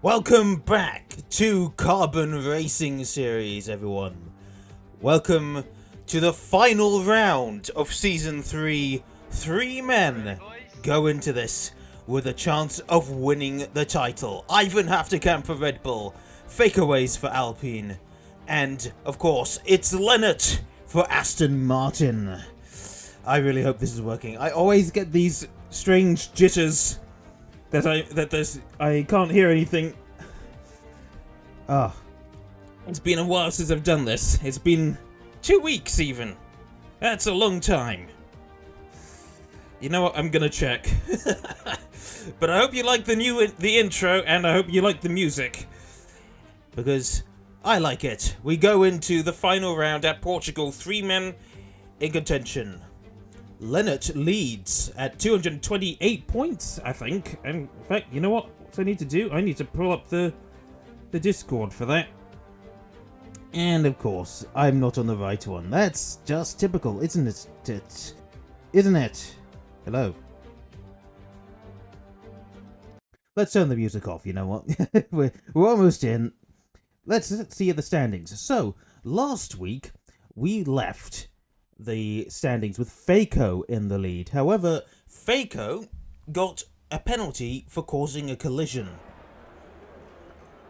Welcome back to Carbon Racing Series, everyone. Welcome to the final round of Season 3. 3 men go into this with a chance of winning the title. Ivan Hafterkamp for Red Bull, Fakeaways for Alpine, and, of course, it's Lennart for Aston Martin. I really hope this is working. I always get these strange jitters that I can't hear anything. It's been a while since I've done this. It's been 2 weeks even. That's a long time. You know what? I'm gonna check. But I hope you like the intro, and I hope you like the music, because I like it. We go into the final round at Portugal. 3 men in contention. Lennart leads at 228 points, I think. And in fact, you know what I need to do? I need to pull up the Discord for that. And of course, I'm not on the right one. That's just typical, isn't it? Isn't it? Hello. Let's turn the music off, you know what? we're almost in. Let's see the standings. So, last week, we left the standings with Faco in the lead. However, Faco got a penalty for causing a collision.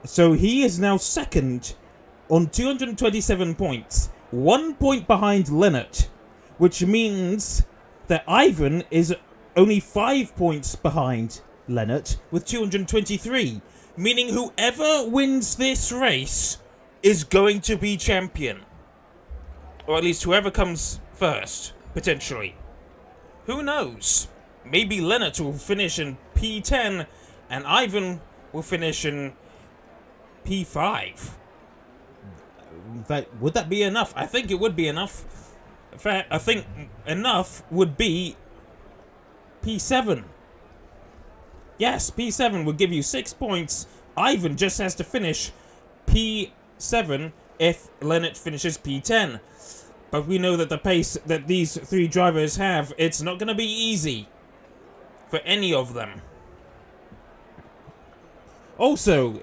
So he is now second on 227 points, 1 point behind Lennart, which means that Ivan is only 5 points behind Lennart with 223, meaning whoever wins this race is going to be champion. Or at least whoever comes first, potentially. Who knows? Maybe Lennart will finish in P10 and Ivan will finish in P5. In fact, would that be enough? I think it would be enough. In fact, I think enough would be P7. Yes, P7 would give you 6 points. Ivan just has to finish P7 if Lennart finishes P10. But we know that the pace that these 3 drivers have, it's not going to be easy for any of them. Also,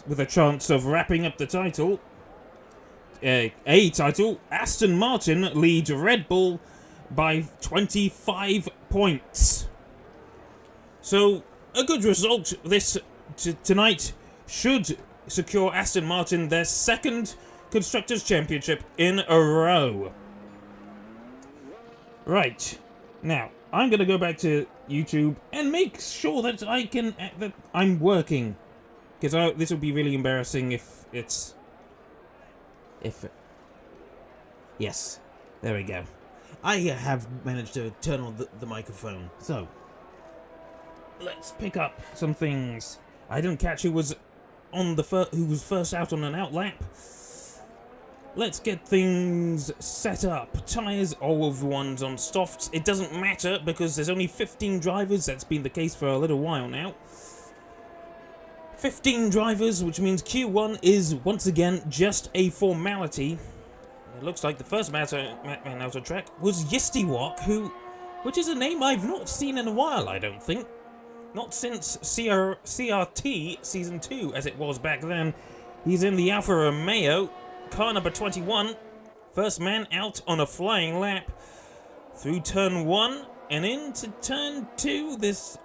with a chance of wrapping up the title, Aston Martin lead Red Bull by 25 points. So, a good result tonight should secure Aston Martin their second Constructors' Championship in a row. Right. Now, I'm going to go back to YouTube and make sure that I'm working. Because this would be really embarrassing if it's... Yes. There we go. I have managed to turn on the microphone. So, let's pick up some things. I didn't catch who was first out on an out lap. Let's get things set up. Tyres, all of ones on softs. It doesn't matter because there's only 15 drivers. That's been the case for a little while now. 15 drivers, which means Q1 is once again just a formality. It looks like the first man out of track was Yistiwok, which is a name I've not seen in a while, I don't think. Not since CRT Season 2, as it was back then. He's in the Alfa Romeo. Car number 21, first man out on a flying lap through turn 1 and into turn 2. This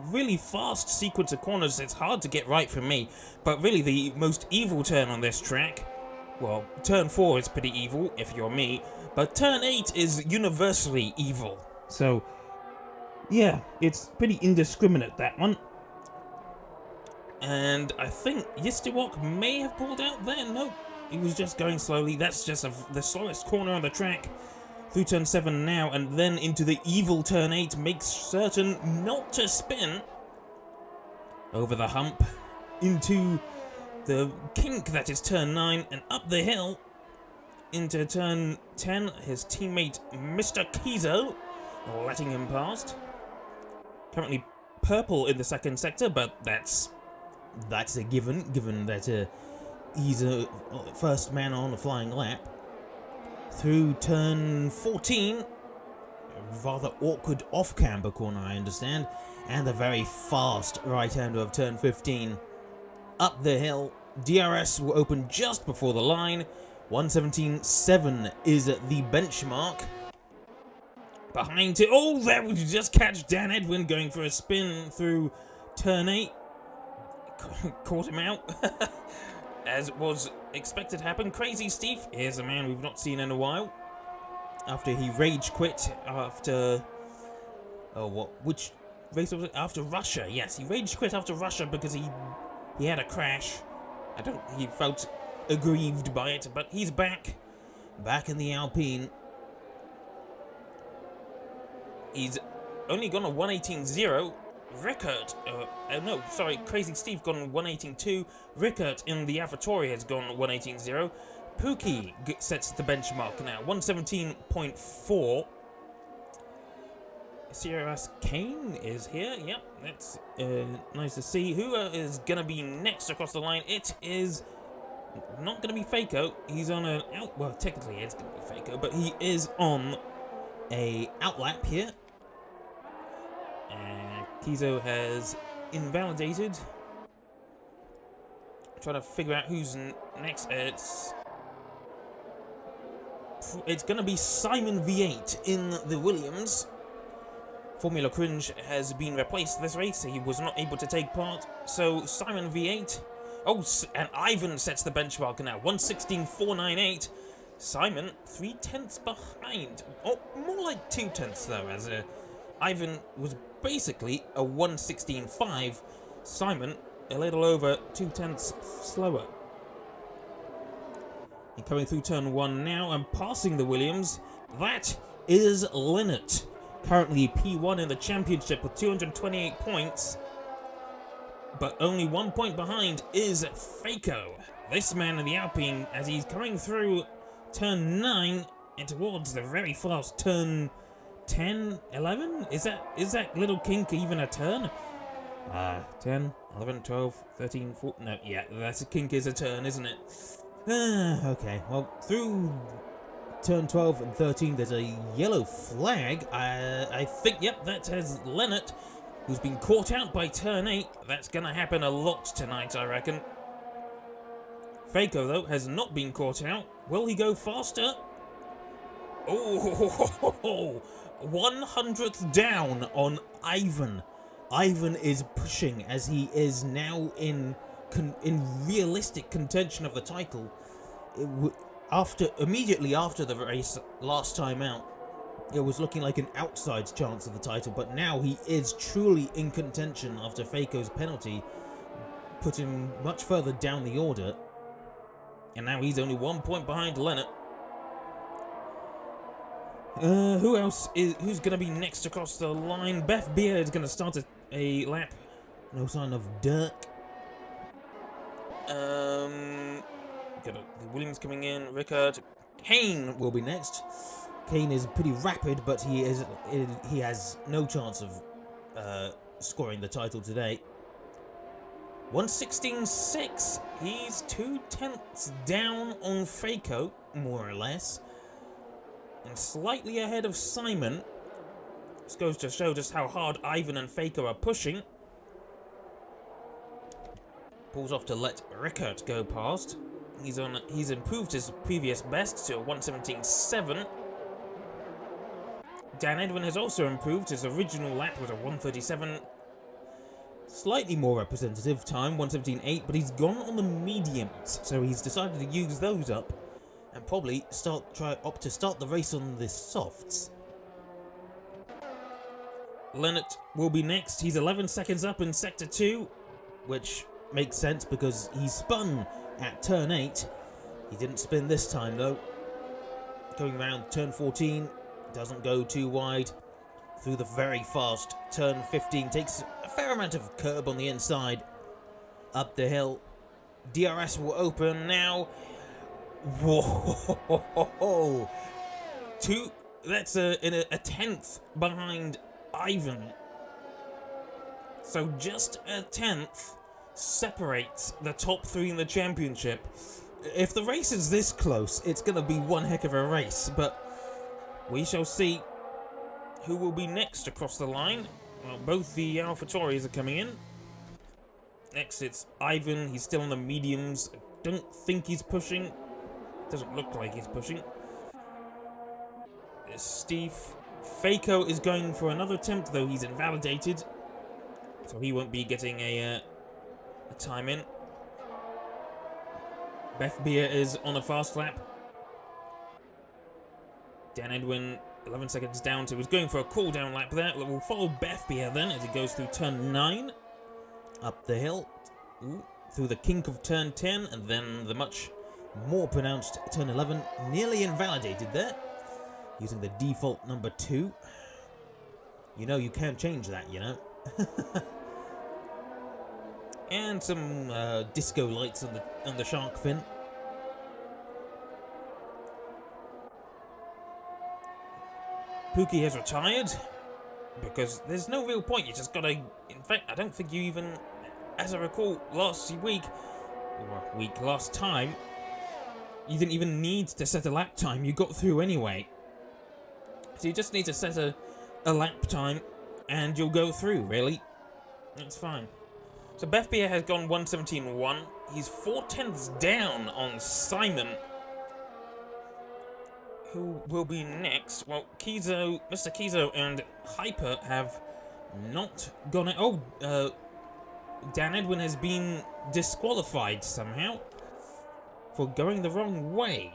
really fast sequence of corners, it's hard to get right for me, but really the most evil turn on this track. Well, turn 4 is pretty evil if you're me, but turn 8 is universally evil. So, yeah, it's pretty indiscriminate, that one. And I think Yistiwok may have pulled out there. Nope. He was just going slowly. That's just the slowest corner on the track. Through turn 7 now, and then into the evil turn 8. Makes certain not to spin. Over the hump. Into the kink that is turn 9. And up the hill. Into turn 10. His teammate, Mr. Kizo, letting him past. Currently purple in the second sector, but that's a given that... he's a first man on a flying lap. Through turn 14, a rather awkward off-camber corner, I understand, and a very fast right-hander of turn 15. up the hill. DRS will open just before the line. 1:17.7 is the benchmark. Behind it. Oh, there we just catch Dan Edwin going for a spin through turn 8. Caught him out. As was expected to happen. Crazy Steve. Here's a man we've not seen in a while. After he rage quit after... Oh, what? Which race was it? After Russia. Yes, he rage quit after Russia because he had a crash. He felt aggrieved by it, but he's back in the Alpine. He's only gone a 1:18.0. Rickert, no, sorry, Crazy Steve gone 1:18.2. Rickert in the AlphaTauri has gone 1:18.0. Pookie sets the benchmark now, 1:17.4. CRS Kane is here. Yep, that's nice to see. Who is going to be next across the line? It is not going to be Faco. He's on an out... Well, technically it's going to be Faco, but he is on a outlap here. And Kizo has invalidated. Trying to figure out who's next. It's going to be Simon V8 in the Williams. Formula Cringe has been replaced this race. He was not able to take part. So Simon V8. Oh, and Ivan sets the benchmark now. 1:16.498. Simon 3/10 behind. Oh, more like 2/10 though, as Ivan was basically a 1:16.5. Simon a little over 2/10 slower. And coming through turn 1 now and passing the Williams. That is Linnett. Currently P1 in the championship with 228 points. But only 1 point behind is Faco. This man in the Alpine, as he's coming through turn 9 and towards the very fast turn 10, 11? Is that little kink even a turn? 10, 11, 12, 13, 14... No, yeah, that's a kink is a turn, isn't it? Okay, well, through turn 12 and 13, there's a yellow flag. I think, yep, that has Leonard, who's been caught out by turn 8. That's going to happen a lot tonight, I reckon. Faco, though, has not been caught out. Will he go faster? Oh, 100th down on Ivan. Ivan is pushing as he is now in realistic contention of the title. Immediately after the race last time out, it was looking like an outside chance of the title, but now he is truly in contention after Faco's penalty put him much further down the order, and now he's only 1 point behind Leonard. Who else who's going to be next across the line? Beth Beer is going to start a lap. No sign of Dirk. Got the Williams coming in. Rickard. Kane will be next. Kane is pretty rapid, but he has no chance of scoring the title today. 1:16.6. He's 2/10 down on Faco, more or less, and slightly ahead of Simon. This goes to show just how hard Ivan and Faco are pushing. Pulls off to let Rickard go past. He's improved his previous best to a 1:17.7. Dan Edwin has also improved. His original lap was a 1:37. Slightly more representative time, 1:17.8, but he's gone on the mediums, so he's decided to use those up and probably opt to start the race on the softs. Leonard will be next. He's 11 seconds up in Sector 2, which makes sense because he spun at turn 8. He didn't spin this time though. Going around turn 14, doesn't go too wide. Through the very fast turn 15, takes a fair amount of curb on the inside. Up the hill. DRS will open now. Whoa! That's a 10th behind Ivan. So just a 10th separates the top 3 in the championship. If the race is this close, it's going to be one heck of a race, but we shall see who will be next across the line. Well, both the AlphaTauris are coming in. Next it's Ivan, he's still on the mediums. I don't think he's pushing. Doesn't look like he's pushing. There's Steve. Faco is going for another attempt, though he's invalidated. So he won't be getting a time in. Beth Beer is on a fast lap. Dan Edwin, 11 seconds down, so he's going for a cool-down lap there. We'll follow Beth Beer then as he goes through turn 9. Up the hill. Through the kink of turn 10, and then the much more pronounced turn 11. Nearly invalidated there. Using the default number 2. You know, you can't change that, you know. And some disco lights on the shark fin. Pookie has retired because there's no real point. You just gotta. In fact, I don't think you even, as I recall, last time, you didn't even need to set a lap time. You got through anyway. So you just need to set a lap time, and you'll go through. Really, that's fine. So Beth Beer has gone 1:17.1. He's 4/10ths down on Simon. Who will be next? Well, Mr. Kizo and Hyper have not gone. Dan Edwin has been disqualified somehow for going the wrong way.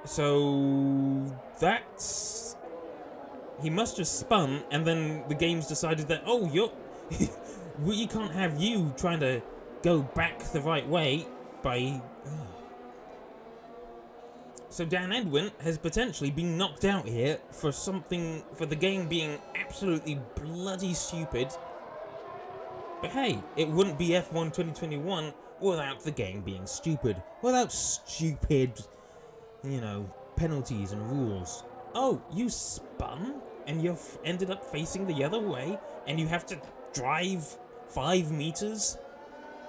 So that's. He must have spun, and then the game's decided that, oh, we can't have you trying to go back the right way by. So Dan Edwin has potentially been knocked out here for the game being absolutely bloody stupid. But hey, it wouldn't be F1 2021 without the game being stupid. Without stupid, penalties and rules. Oh, you spun and you've ended up facing the other way and you have to drive 5 meters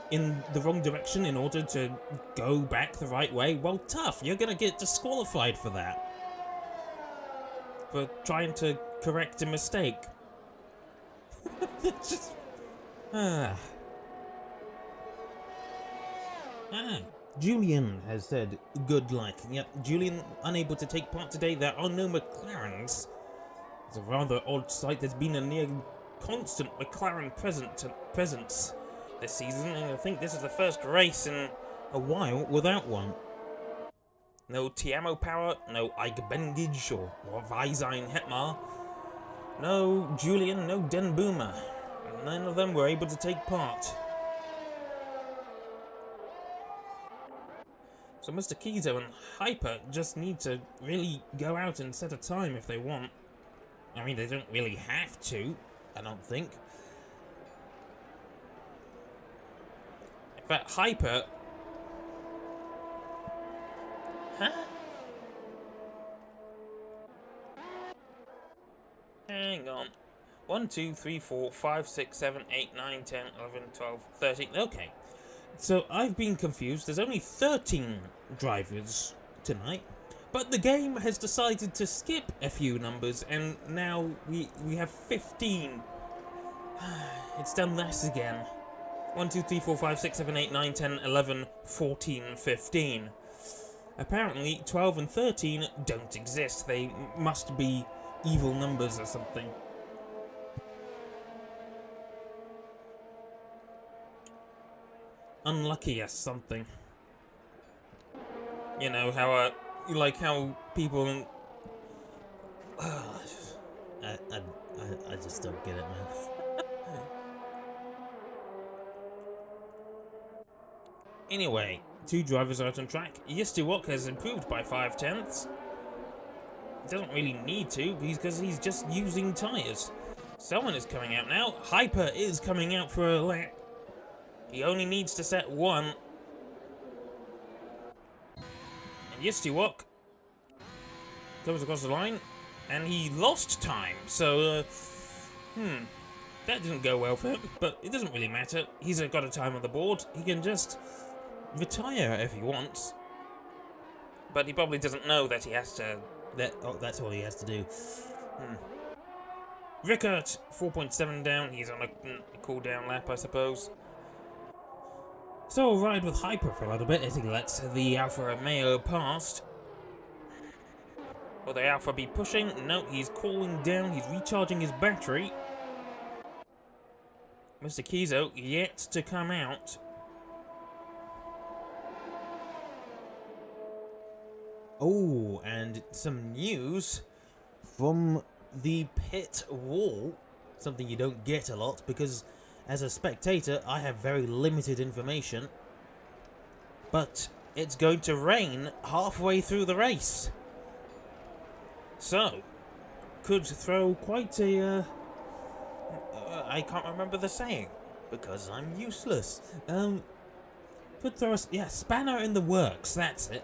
in the wrong direction in order to go back the right way? Well, tough. You're gonna get disqualified for that. For trying to correct a mistake. Just... Julian has said good luck. Yep, Julian unable to take part today. There are no McLarens. It's a rather odd sight. There's been a near constant McLaren presence this season, and I think this is the first race in a while without one. No Tiamo Power, no Ike Bengage or Weisein Hetmar, no Julian, no Den Boomer. None of them were able to take part. So Mr. Kizo and Hyper just need to really go out and set a time if they want. I mean, they don't really have to, I don't think. But Hyper... Huh? Hang on. 1, 2, 3, 4, 5, 6, 7, 8, 9, 10, 11, 12, 13... Okay. So I've been confused. There's only 13 drivers tonight. But the game has decided to skip a few numbers, and now we have 15. It's done this again. 1, 2, 3, 4, 5, 6, 7, 8, 9, 10, 11, 14, 15. Apparently, 12 and 13 don't exist. They must be evil numbers or something. Unlucky as something. You know, how, how people... I just don't get it, man. Anyway, 2 drivers are out on track. Yistuok has improved by 5/10ths. He doesn't really need to, because he's just using tyres. Someone is coming out now. Hyper is coming out for a lap. He only needs to set 1. And Yistuok comes across the line, and he lost time. So, that didn't go well for him, but it doesn't really matter. He's got a time on the board. He can just retire if he wants, but he probably doesn't know that he has to. That's all he has to do. Rickert, 4.7 down. He's on a cool-down lap, I suppose. So we'll ride with Hyper for a little bit as he lets the Alfa Romeo past. Will the Alfa be pushing? No, he's cooling down. He's recharging his battery. Mr. Kizo yet to come out. Oh, and some news from the pit wall. Something you don't get a lot because as a spectator I have very limited information. But it's going to rain halfway through the race. So, could throw quite a... I can't remember the saying because I'm useless. Could throw a spanner in the works, that's it.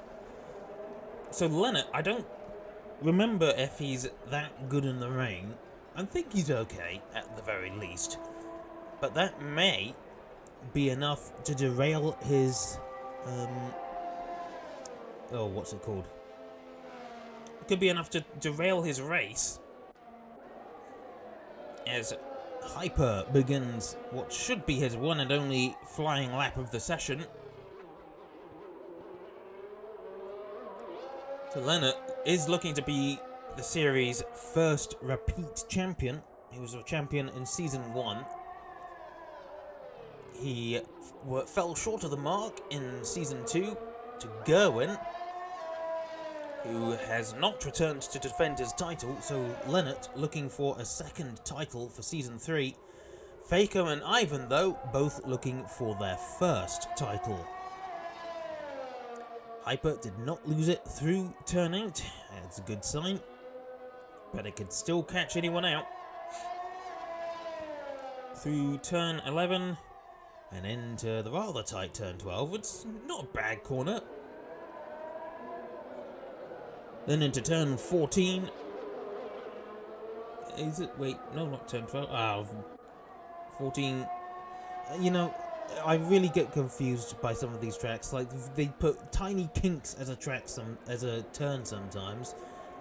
So Leonard, I don't remember if he's that good in the rain. I think he's okay, at the very least. But that may be enough to derail his... oh, what's it called? It could be enough to derail his race. As Hyper begins what should be his one and only flying lap of the session. So Leonard is looking to be the series' first repeat champion. He was a champion in Season 1. He fell short of the mark in Season 2 to Gerwin, who has not returned to defend his title, so Leonard looking for a second title for Season 3. Faco and Ivan, though, both looking for their first title. Hyper did not lose it through turn 8, that's a good sign, but it could still catch anyone out. Through turn 11, and into the rather tight turn 12, it's not a bad corner. Then into turn 14, is it, wait, no, not turn 12, 14, you know, I really get confused by some of these tracks. Like, they put tiny kinks as a turn sometimes,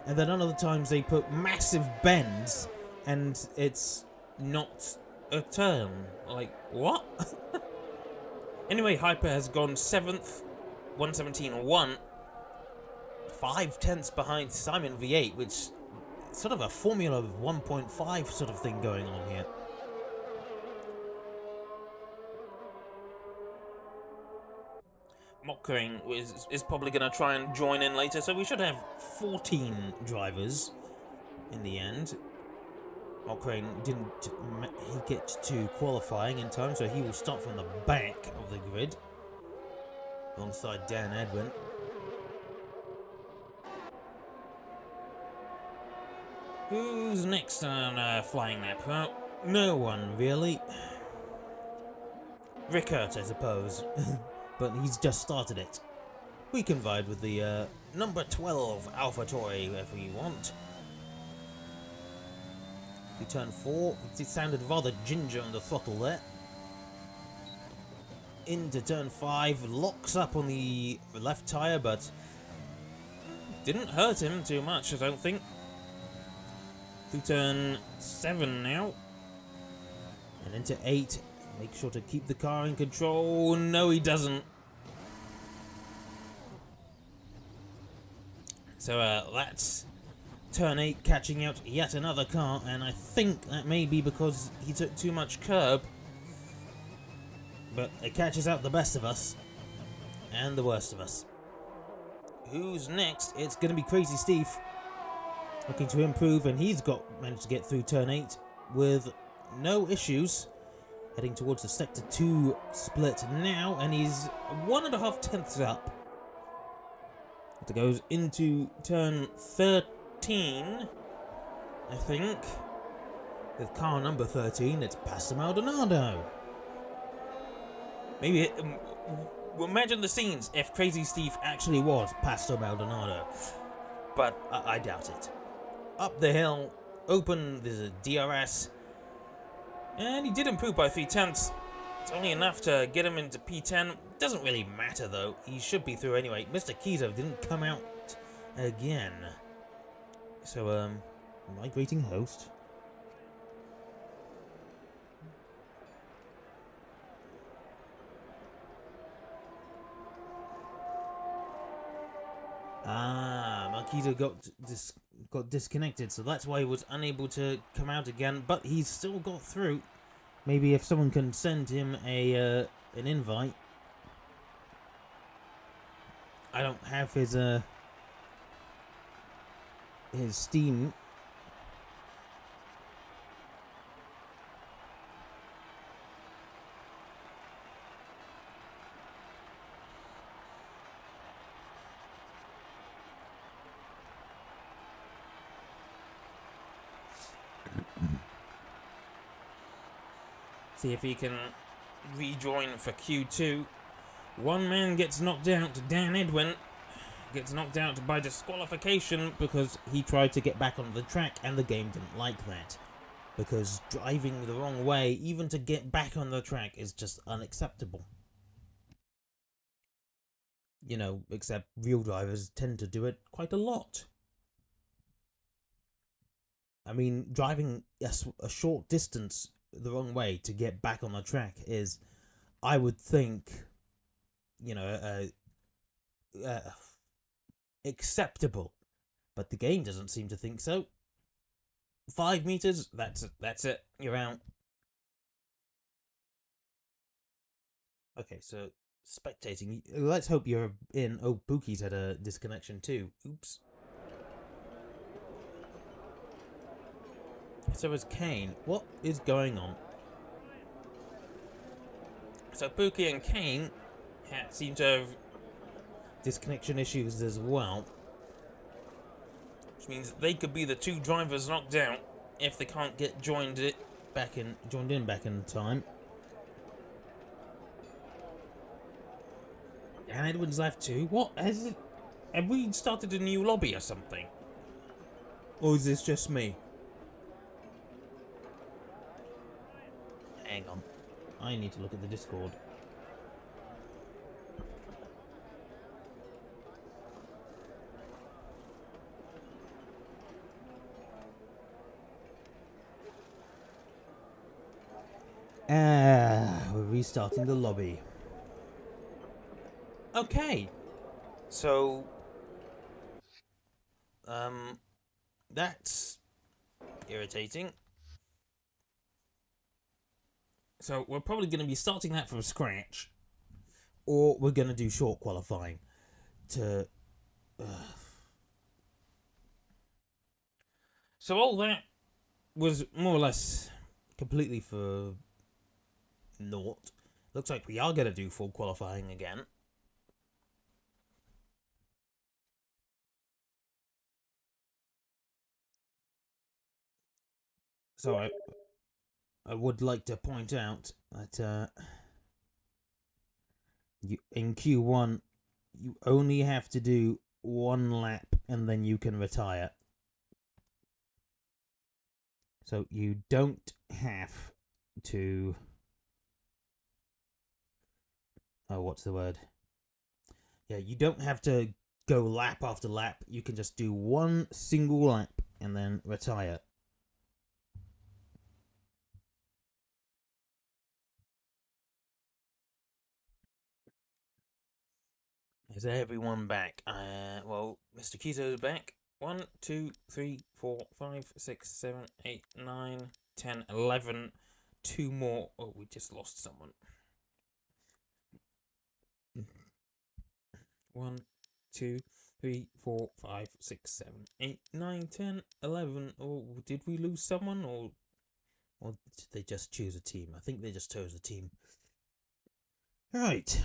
and then other times they put massive bends, and it's not a turn. Like, what? Anyway, Hyper has gone 7th, 117.1, 5 tenths behind Simon V8, which is sort of a Formula 1.5 sort of thing going on here. Mockering is probably going to try and join in later, so we should have 14 drivers in the end. Mockering didn't get to qualifying in time, so he will start from the back of the grid alongside Dan Edwin. Who's next on flying lap? Well, no one really. Rickert, I suppose. But he's just started it. We can ride with the number 12 Alpha Toy if we want. We turn 4. It sounded rather ginger on the throttle there. Into turn 5, locks up on the left tyre, but didn't hurt him too much, I don't think. Through turn 7 now. And into 8. Make sure to keep the car in control. No, he doesn't. So that's turn 8 catching out yet another car, and I think that may be because he took too much curb. But it catches out the best of us and the worst of us. Who's next? It's going to be Crazy Steve, looking to improve, and he's managed to get through turn 8 with no issues. Heading towards the Sector 2 split now, and he's 1.5 tenths up. It goes into turn 13, I think. With car number 13, it's Pastor Maldonado. Maybe, imagine the scenes if Crazy Steve actually was Pastor Maldonado. But I doubt it. Up the hill, open, there's a DRS. And he did improve by 3 tenths. It's only enough to get him into P10. Doesn't really matter though. He should be through anyway. Mr. Kizo didn't come out again. So, migrating host. Marquito got disconnected, so that's why he was unable to come out again. But he's still got through. Maybe if someone can send him an invite. I don't have his Steam. See if he can rejoin for Q2. One man gets knocked out. Dan Edwin gets knocked out by disqualification because he tried to get back on the track and the game didn't like that. Because driving the wrong way, even to get back on the track, is just unacceptable. You know, except real drivers tend to do it quite a lot. I mean, driving a short distance the wrong way to get back on the track is, I would think, you know, acceptable. But the game doesn't seem to think so. 5 meters, that's it, you're out. Okay, so spectating. Let's hope you're in. Oh, Buki's had a disconnection too. Oops. So is Kane. What is going on? So Buki and Kane seem to have disconnection issues as well. Which means they could be the two drivers knocked out if they can't get joined in back in time. And Edwin's left too. What has it? Have we started a new lobby or something? Or is this just me? Hang on. I need to look at the Discord. We're restarting the lobby. Okay. So, that's irritating. So we're probably going to be starting that from scratch, or we're going to do short qualifying to. So all that was more or less completely for naught. Looks like we are going to do full qualifying again. So I would like to point out that in Q1 you only have to do one lap and then you can retire. So you don't have to. Oh, what's the word? Yeah, you don't have to go lap after lap. You can just do one single lap and then retire. Is everyone back? Well, Mr. Kizo's back. 1, 2, 3, 4, 5, 6, 7, 8, 9, 10, 11. Two more. Oh, we just lost someone. 1, 2, 3, 4, 5, 6, 7, 8, 9, 10, 11. Oh, did we lose someone or did they just choose a team? I think they just chose a team. Right.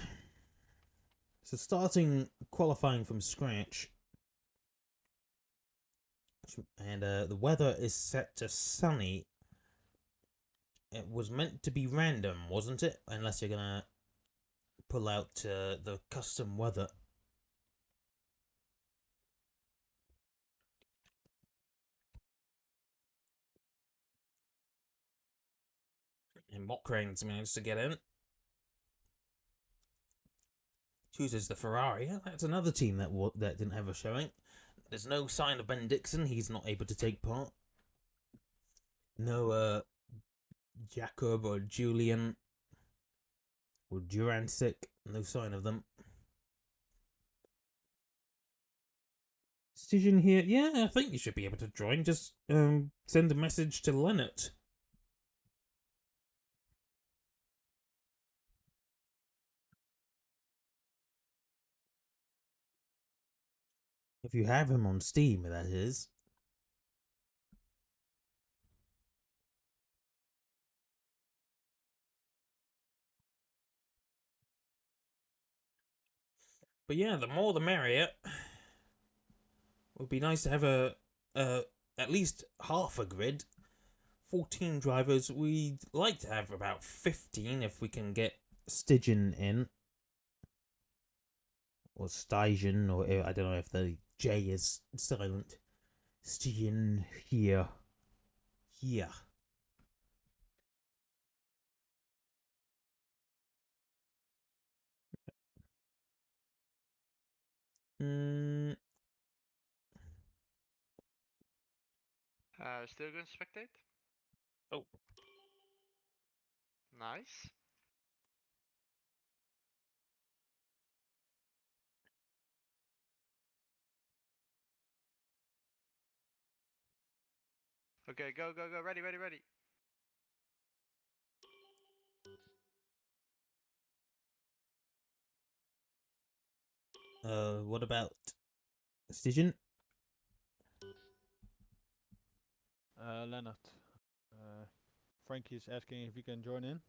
So starting qualifying from scratch. And the weather is set to sunny. It was meant to be random, wasn't it? Unless you're gonna pull out the custom weather. And Mokrane's managed to get in. Chooses the Ferrari. Yeah, that's another team that didn't have a showing. There's no sign of Ben Dixon. He's not able to take part. No Jacob or Julian or Jurancic. No sign of them. Stygian here. Yeah, I think you should be able to join. Just send a message to Leonard. If you have him on Steam, that is. But yeah, the more the merrier. It would be nice to have at least half a grid. 14 drivers. We'd like to have about 15 if we can get Stygian in. Or Stygian, or I don't know if the J is silent. Stygian here. Here. Still going to spectate? Oh. Nice. Okay, go, go, go. Ready, ready, ready. What about Stygian? Leonard. Frankie is asking if he can join in.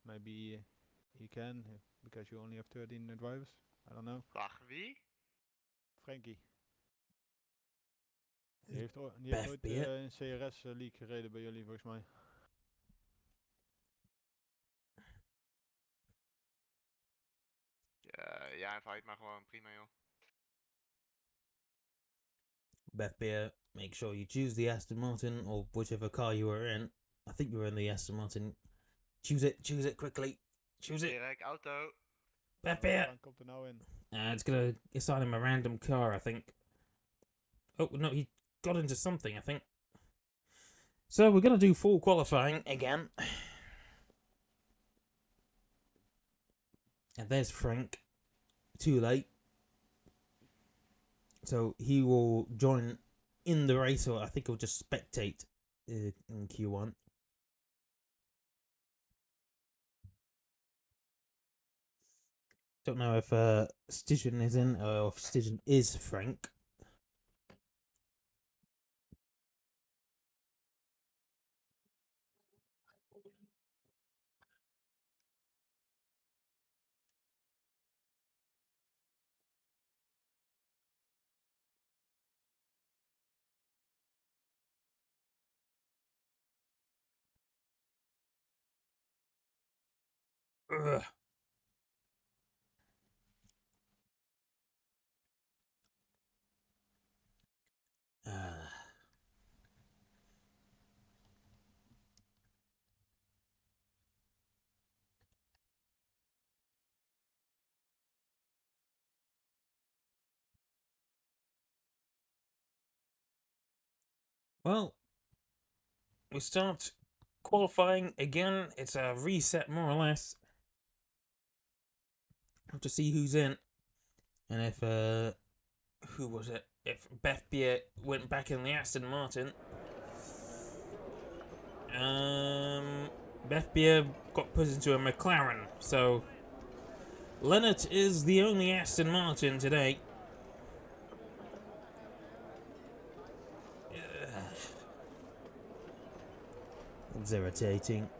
Maybe he can, because you only have 13 drivers. I don't know. Wacht, wie? Frankie. Die heeft nooit een CRS league gereden bij jullie, volgens mij. Ja, invite maar gewoon. Prima, joh. Beth Beer, make sure you choose the Aston Martin or whichever car you were in. I think you were in the Aston Martin. Choose it quickly. Choose it. Direct auto. Beth Beer! Komt er nou in? It's gonna assign him a random car, I think. Oh, no, he got into something, I think. So we're gonna do full qualifying again. And there's Frank. Too late. So he will join in the race, or I think he'll just spectate in Q1. Don't know if Stygian is in, or if Stygian is Frank. Ugh. Well, we start qualifying again. It's a reset, more or less. Have to see who's in, and if who was it? If Beth Beer went back in the Aston Martin. Beth Beer got put into a McLaren, so Leonard is the only Aston Martin today. It's irritating.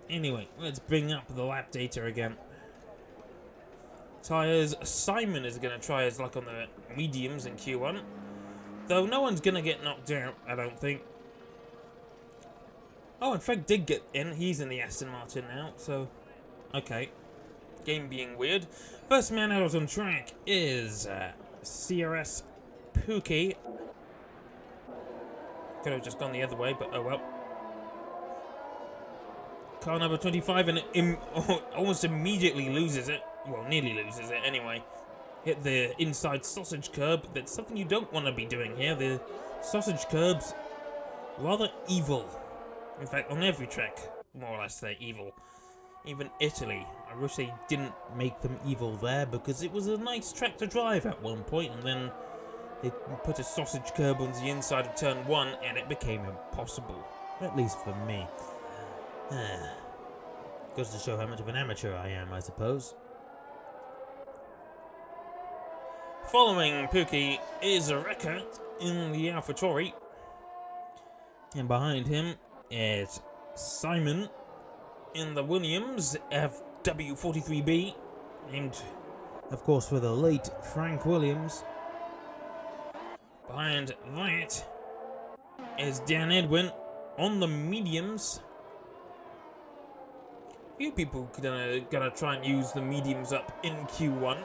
Anyway, let's bring up the lap data again. Tyres, Simon is going to try his luck on the mediums in Q1. Though no one's going to get knocked out, I don't think. Oh, and Frank did get in. He's in the Aston Martin now, so... Okay. Game being weird. First man out on track is CRS Pookie. Could have just gone the other way, but oh well. Car number 25 and almost immediately loses it. Well, nearly loses it anyway. Hit the inside sausage curb. That's something you don't want to be doing here. The sausage curbs, rather evil. In fact, on every track, more or less, they're evil. Even Italy. I wish they didn't make them evil there, because it was a nice track to drive at one point, and then He put a sausage curb on the inside of turn 1 and it became impossible. At least for me. Goes to show how much of an amateur I am, I suppose. Following Pookie is a Rickert in the AlphaTauri. And behind him is Simon in the Williams FW43B. Named, of course, for the late Frank Williams. Behind that is Dan Edwin on the mediums. Few people gonna try and use the mediums up in Q1.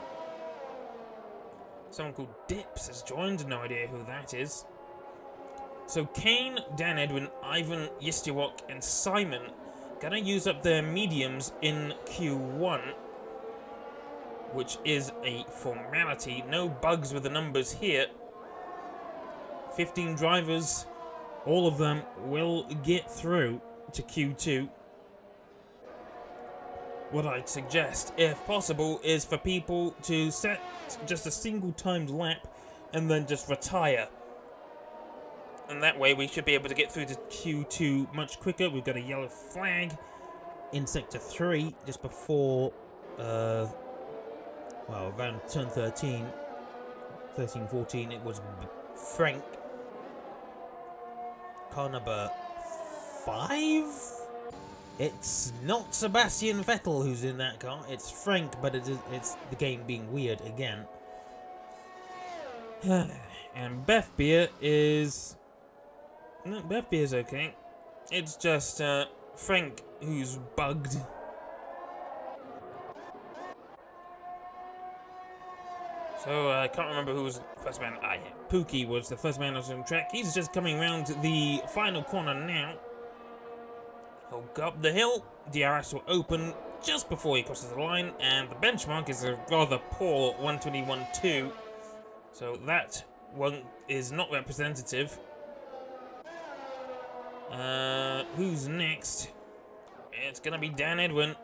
Someone called Dips has joined, no idea who that is. So Kane, Dan Edwin, Ivan, Yistiwok and Simon gonna use up their mediums in Q1, which is a formality. No bugs with the numbers here. 15 drivers, all of them will get through to Q2. What I'd suggest, if possible, is for people to set just a single timed lap and then just retire. And that way we should be able to get through to Q2 much quicker. We've got a yellow flag in Sector 3 just before, well, around turn 13, 14, it was Frank. Car number 5? It's not Sebastian Vettel who's in that car, it's Frank, but it's the game being weird again. And Beth Beer is... No, Beth Beer's okay. It's just Frank who's bugged. So I can't remember who was the first man. Yeah. Pookie was the first man on the track. He's just coming around the final corner now. He'll go up the hill. DRS will open just before he crosses the line, and the benchmark is a rather poor 121.2. So that one is not representative. Who's next? It's gonna be Dan Edwin.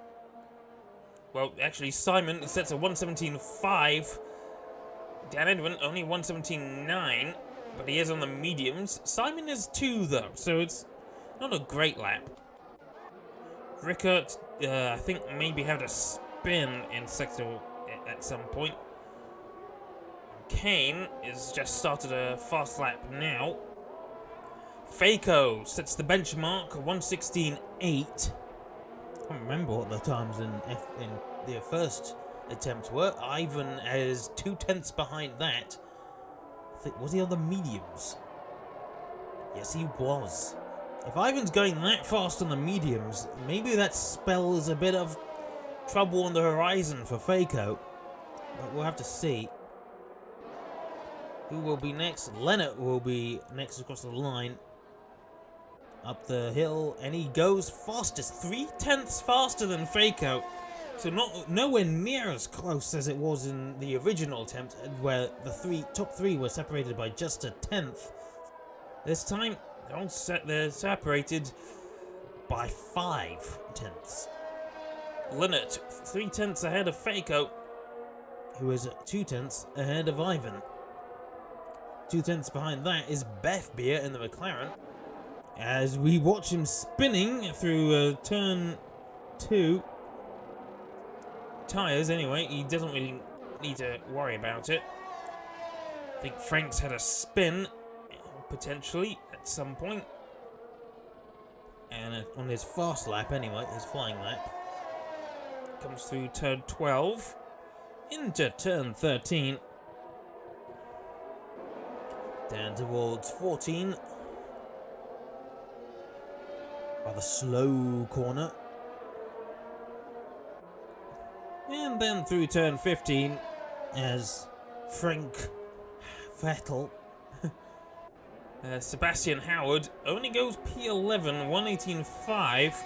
Well, actually, Simon sets a 117.5. Dan Edwin only 117.9, but he is on the mediums. Simon is 2 though, so it's not a great lap. Rickert, I think maybe had a spin in sector at some point. Kane is just started a fast lap now. Faco sets the benchmark 116.8. I can't remember what the times in the first attempt were. Ivan is 2/10 behind that. I think, was he on the mediums? Yes, he was. If Ivan's going that fast on the mediums, maybe that spells a bit of trouble on the horizon for Faco. But we'll have to see. Who will be next? Leonard will be next across the line. Up the hill, and he goes fastest, 3/10 faster than Faco. So nowhere near as close as it was in the original attempt, where the top three were separated by just a 10th. This time, they're separated by 5/10. Leonard, 3/10 ahead of Faco, who is 2/10 ahead of Ivan. 2/10 behind that is Beth Beer in the McLaren. As we watch him spinning through turn 2. Tyres, anyway, he doesn't really need to worry about it. I think Frank's had a spin, potentially, at some point. And on his fast lap, anyway, his flying lap. Comes through turn 12, into turn 13. Down towards 14. Rather slow corner. And then through turn 15 as Frank Vettel. Sebastian Howard only goes P11, 118.5.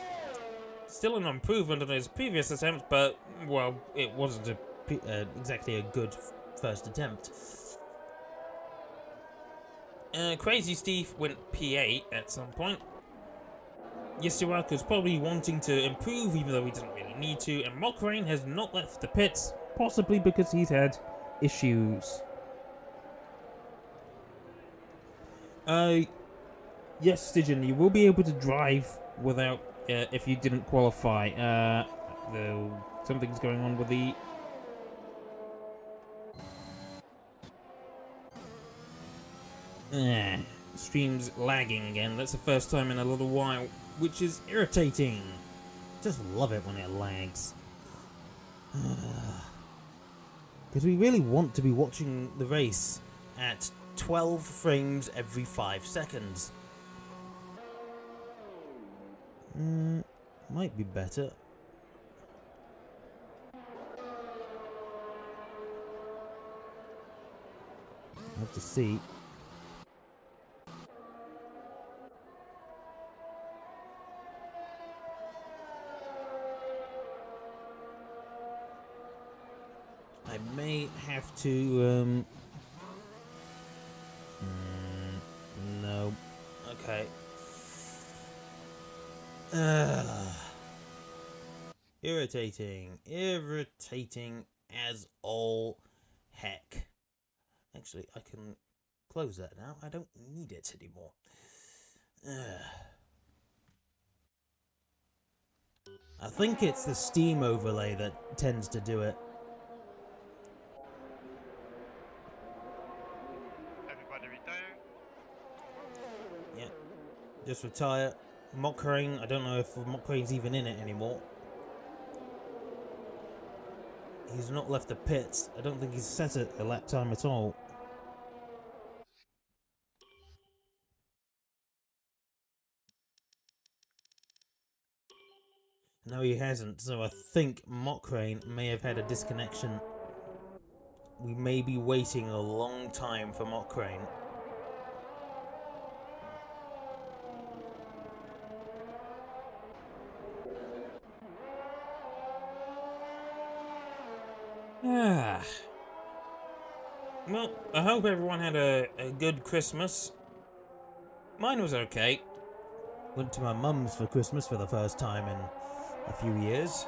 Still an improvement on his previous attempt, but, well, it wasn't exactly a good first attempt. Crazy Steve went P8 at some point. Yistiwak was probably wanting to improve, even though he doesn't really need to, and Mokrain has not left the pits, possibly because he's had issues. Yes, Stygian, you will be able to drive without, if you didn't qualify. Something's going on with the... Stream's lagging again. That's the first time in a little while, which is irritating. Just love it when it lags. Because we really want to be watching the race at 12 frames every 5 seconds. Might be better. I have to see. I may have to, no. Okay. Irritating. Irritating as all heck. Actually, I can close that now. I don't need it anymore. I think it's the Steam overlay that tends to do it. Everybody retire. Yeah. Just retire. Mockcrane, I don't know if Mockcrane's even in it anymore. He's not left the pits. I don't think he's set it a lap time at all. No, he hasn't, so I think Mockcrane may have had a disconnection. We may be waiting a long time for Mockcrane. Well, I hope everyone had a good Christmas. Mine was okay. Went to my mum's for Christmas for the first time in a few years.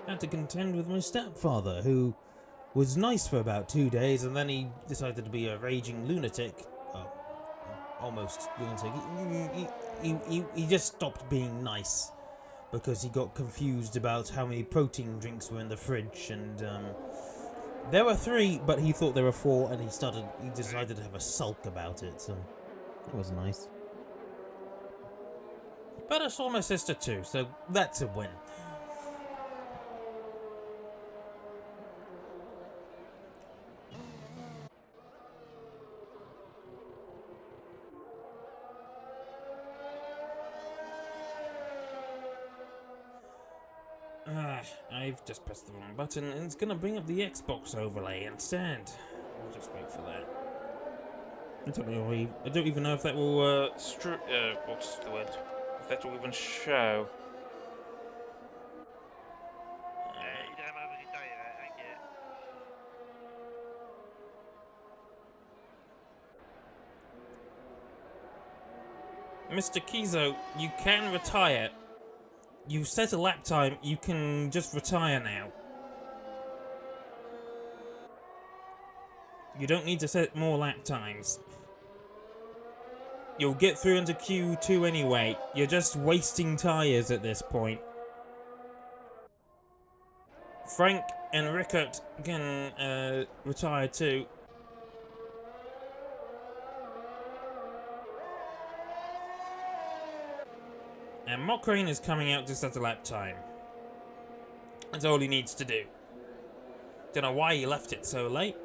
Had to contend with my stepfather, who was nice for about 2 days, and then he decided to be a raging lunatic. Oh, almost lunatic. He just stopped being nice because he got confused about how many protein drinks were in the fridge, and there were 3, but he thought there were 4, and he decided to have a sulk about it, so that was nice. But I saw my sister too, so that's a win. I've just pressed the wrong button, and it's gonna bring up the Xbox overlay instead. I'll just wait for that. I don't even know if that will, what's the word? If that will even show. Iedereen maar even retire, hè. Dank je. Mr. Kizo, you can retire. You've set a lap time, you can just retire now. You don't need to set more lap times. You'll get through into Q2 anyway. You're just wasting tyres at this point. Frank and Rickert can retire too. And Mockcrane is coming out just at a lap time. That's all he needs to do. Don't know why he left it so late.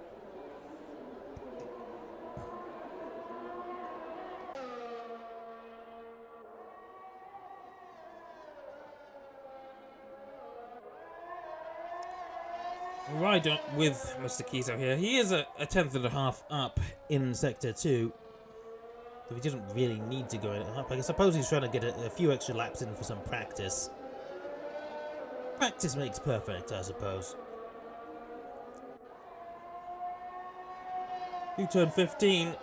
Right on with Mr. Kizo here. He is a 10th up in Sector 2. But he doesn't really need to go in up. I suppose he's trying to get a few extra laps in for some practice. Practice makes perfect, I suppose. You turn 15. It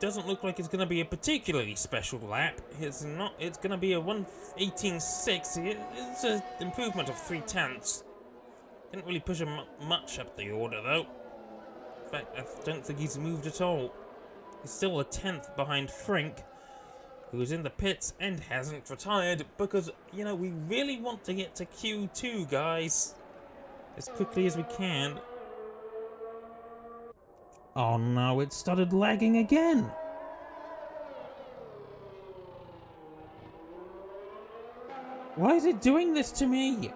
doesn't look like it's going to be a particularly special lap. It's going to be a 1:18.6. It's an improvement of 0.3. Didn't really push him much up the order, though. In fact, I don't think he's moved at all. He's still a 10th behind Frank, who is in the pits and hasn't retired because, you know, we really want to get to Q2, guys, as quickly as we can. Oh no, it started lagging again. Why is it doing this to me?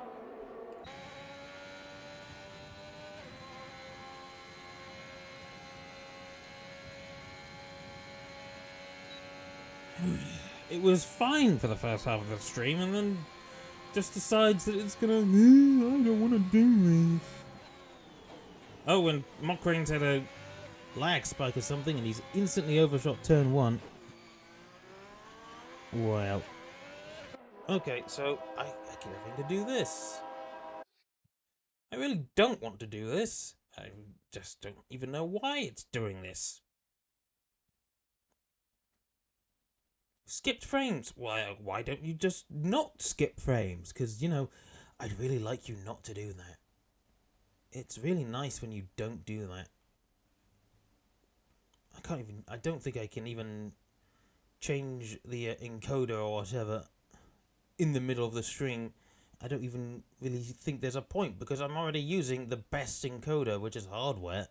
It was fine for the first half of the stream, and then just decides that it's gonna. I don't want to do this. Oh, and Mockran's had a Lag spike or something, and he's instantly overshot turn 1. Well. Okay, so I keep having to do this. I really don't want to do this. I just don't even know why it's doing this. Skipped frames. Why don't you just not skip frames? Because, you know, I'd really like you not to do that. It's really nice when you don't do that. I don't think I can even change the encoder or whatever in the middle of the stream. I don't even really think there's a point because I'm already using the best encoder, which is hardware.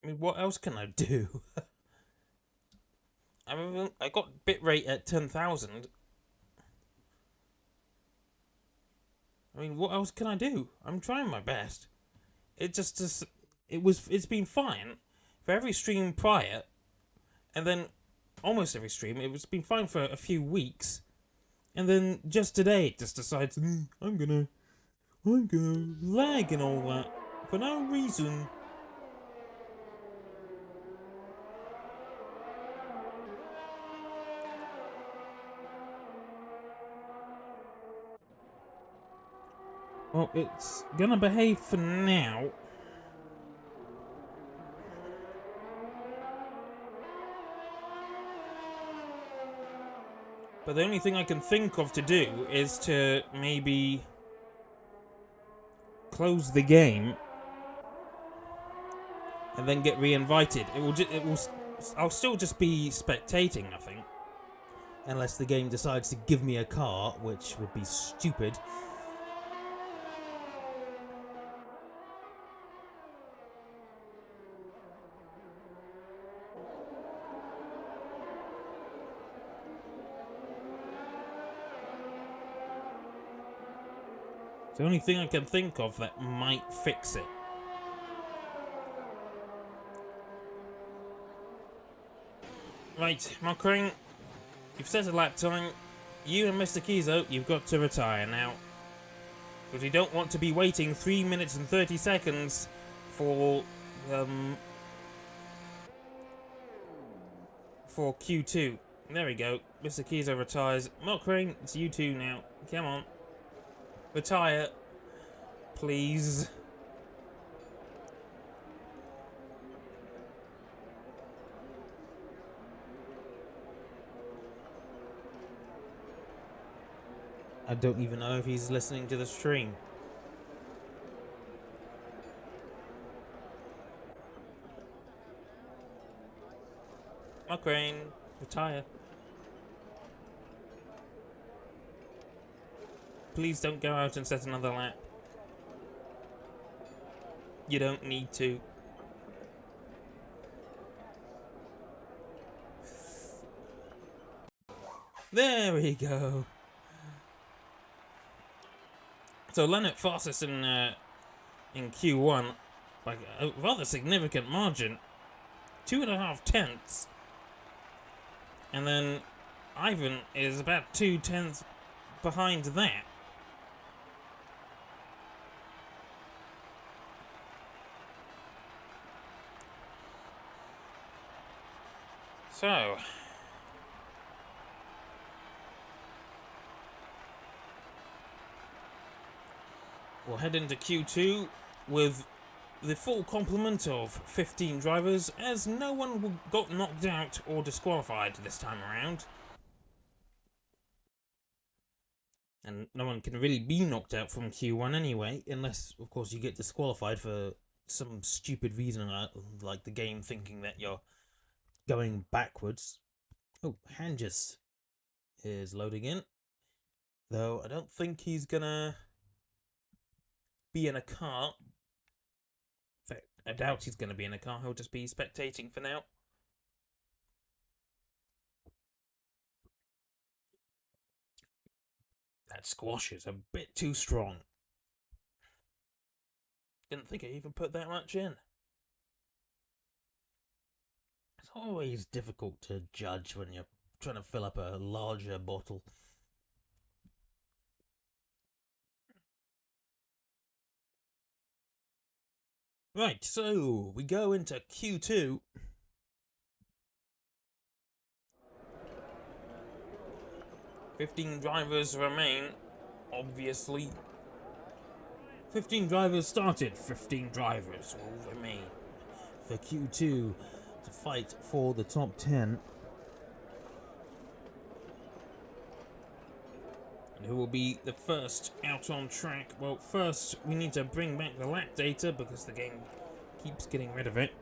I mean, what else can I do? I got bitrate at 10,000. I mean, what else can I do? I'm trying my best. It's been fine for every stream prior, and then almost every stream. It's been fine for a few weeks, and then just today it just decides I'm gonna lag and all that for no reason. Well, it's gonna behave for now. But the only thing I can think of to do is to maybe close the game and then get re-invited. I'll still just be spectating, I think. Unless the game decides to give me a car, which would be stupid. It's the only thing I can think of that might fix it. Right, Mockring, you've set a lap time. You and Mr. Kizo, you've got to retire now. Because we don't want to be waiting 3 minutes and 30 seconds for Q2. There we go. Mr. Kizo retires. Mockring, it's you two now. Come on. Retire. Please. I don't even know if he's listening to the stream. Mockring, retire. Please don't go out and set another lap. You don't need to. There we go. So Leonard fastest in Q1 by a rather significant margin, 2.5 tenths, and then Ivan is about 2 tenths behind that. So we'll head into Q2 with the full complement of 15 drivers, as no one got knocked out or disqualified this time around. And no one can really be knocked out from Q1 anyway, unless, of course, you get disqualified for some stupid reason, like the game thinking that you're going backwards. Oh, Hangis is loading in. Though I don't think he's gonna be in a car. In fact, I doubt he's gonna be in a car. He'll just be spectating for now. That squash is a bit too strong. Didn't think I even put that much in. It's always difficult to judge when you're trying to fill up a larger bottle. Right, so we go into Q2. "15 drivers remain, obviously. 15 drivers started, 15 drivers will remain for Q2 to fight for the top 10. And who will be the first out on track? Well, first we need to bring back the lap data because the game keeps getting rid of it.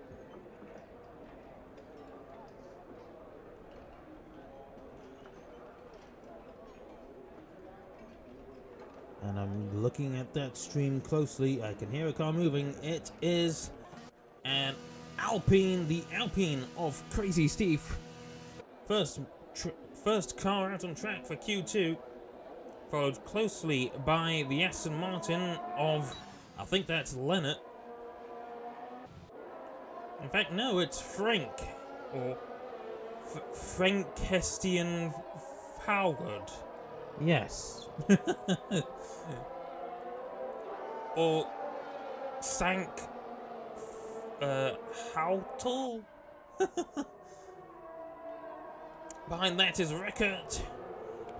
And I'm looking at that stream closely. I can hear a car moving. It is an Alpine, the Alpine of Crazy Steve. First car out on track for Q2, followed closely by the Aston Martin of, I think that's Leonard. In fact, no, it's Frank, or Frank Hestian Howard. Yes. Or Sank Houtel. Behind that is Rickert.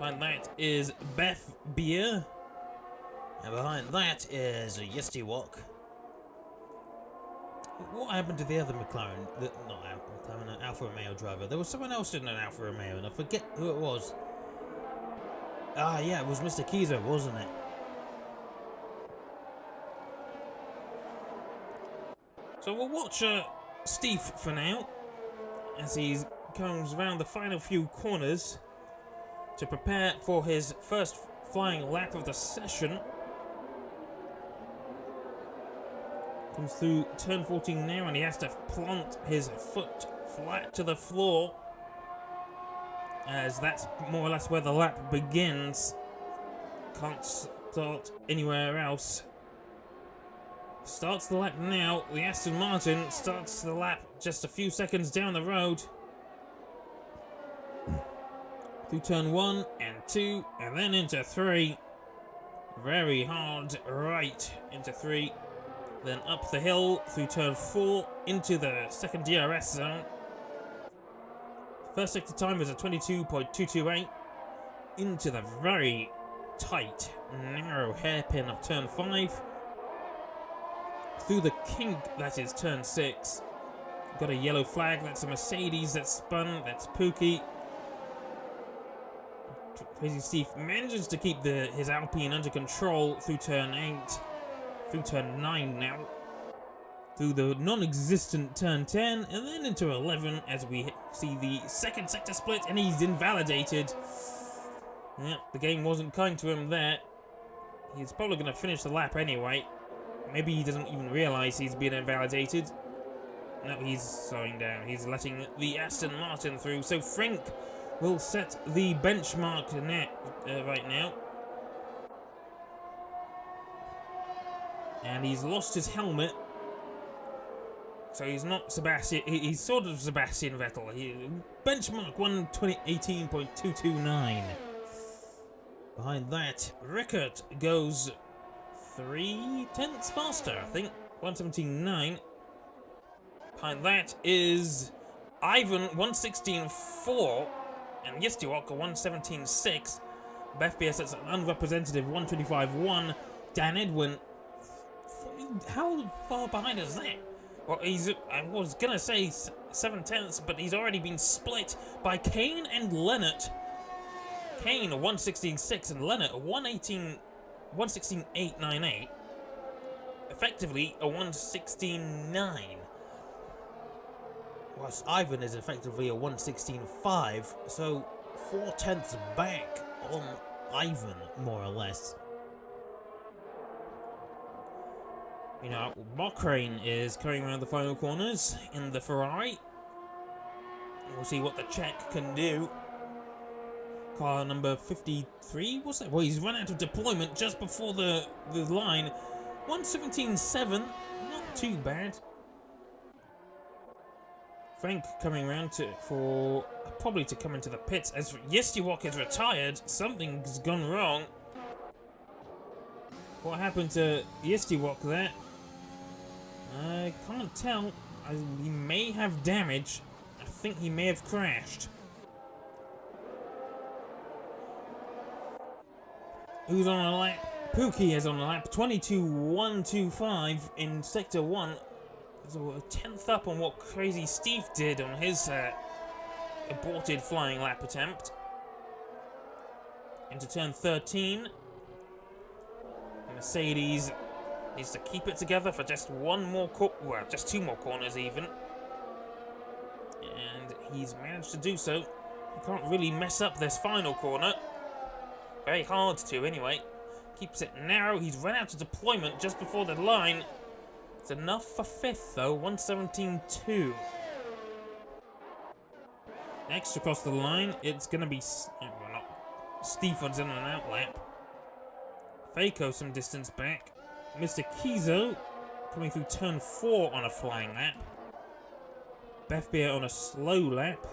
Behind that is Beth Beer. And behind that is Yestiwok. What happened to the other McLaren? Not McLaren, an Alfa Romeo driver. There was someone else in an Alfa Romeo, and I forget who it was. Ah, yeah, it was Mr. Kiza, wasn't it? So we'll watch Steve for now, as he comes around the final few corners to prepare for his first flying lap of the session. Comes through turn 14 now, and he has to plant his foot flat to the floor, as that's more or less where the lap begins. Can't start anywhere else. Starts the lap now. The Aston Martin starts the lap just a few seconds down the road. Through turn 1 and 2, and then into 3. Very hard right into 3. Then up the hill through turn 4 into the second DRS zone. First sector time is a 22.228. Into the very tight, narrow hairpin of turn 5. Through the kink, that is turn 6. Got a yellow flag, that's a Mercedes that's spun, that's Pookie. Crazy Steve manages to keep his Alpine under control through turn 8. Through turn 9 now. Through the non-existent turn 10, and then into 11 as we see the second sector split, and he's invalidated. Yeah, the game wasn't kind to him there. He's probably going to finish the lap anyway. Maybe he doesn't even realise he's been invalidated. No, he's slowing down. He's letting the Aston Martin through. So Frank will set the benchmark right now. And he's lost his helmet. So he's not Sebastian. He's sort of Sebastian Vettel. Benchmark 118.229. Behind that, Rickert goes 3/10 faster, I think. 117.9. Behind that is Ivan, 116.4. And Yestiwok, 117.6. Beth BS, that's an unrepresentative 125.1. Dan Edwin, how far behind is that? Well, I was gonna say 7/10, but he's already been split by Kane and Leonard. Kane a 1:16.6 and Leonard a 1:16.898. Effectively a 1:16.9. Whilst Ivan is effectively a 1:16.5, so 4/10 back on Ivan, more or less. You know, Cochrane is coming around the final corners in the Ferrari. We'll see what the Czech can do. Car number 53, what's that? Well, he's run out of deployment just before the line. 1:17.7, not too bad. Frank coming around probably to come into the pits as Yestiwok is retired. Something's gone wrong. What happened to Yestiwok there? I can't tell. He may have damage. I think he may have crashed. Who's on a lap? Pookie is on a lap. 22.125 in Sector 1. So a 10th up on what Crazy Steve did on his aborted flying lap attempt. Into turn 13. Mercedes needs to keep it together for just just 2 more corners even. And he's managed to do so. He can't really mess up this final corner. Very hard to anyway. Keeps it narrow. He's run out of deployment just before the line. It's enough for 5th though, 1:17.2. Next across the line, it's going to be Stefan's in and out lap. Faco some distance back. Mr. Kizo coming through turn 4 on a flying lap. Bethbeer on a slow lap.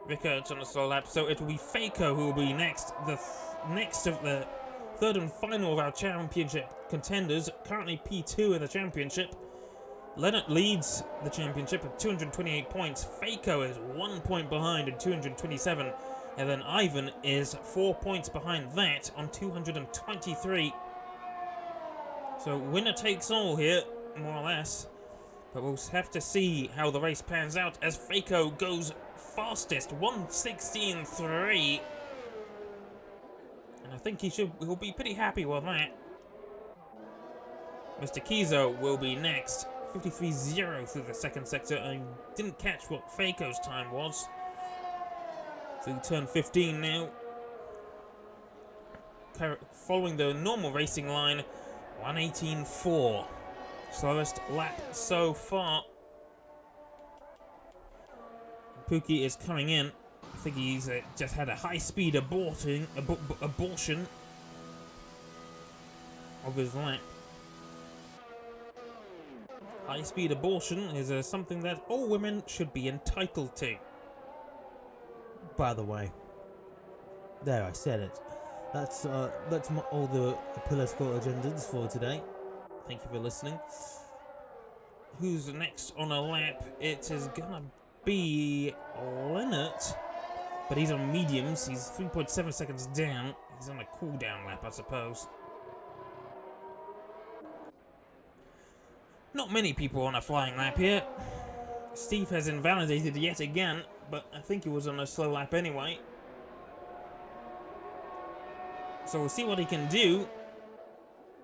Rickards on a slow lap, so it will be Faco who will be next. The next of the third and final of our championship contenders, currently P2 in the championship. Leonard leads the championship at 228 points. Faco is 1 point behind at 227. And then Ivan is 4 points behind that on 223. So winner takes all here, more or less. But we'll have to see how the race pans out as Faco goes fastest, 1:16.3. And I think he'll be pretty happy with that. Mr. Kizo will be next, 53.0 through the second sector. I didn't catch what Faco's time was. Through turn 15 now. Following the normal racing line, 1:18.4. Slowest lap so far. Pookie is coming in. I think he's just had a high-speed abortion of his lap. High-speed abortion is something that all women should be entitled to. By the way, there, I said it. That's all the political agendas for today. Thank you for listening. Who's next on a lap? It is gonna be Leonard, but he's on mediums. He's 3.7 seconds down. He's on a cool-down lap, I suppose. Not many people on a flying lap here. Steve has invalidated yet again, but I think he was on a slow lap anyway. So we'll see what he can do.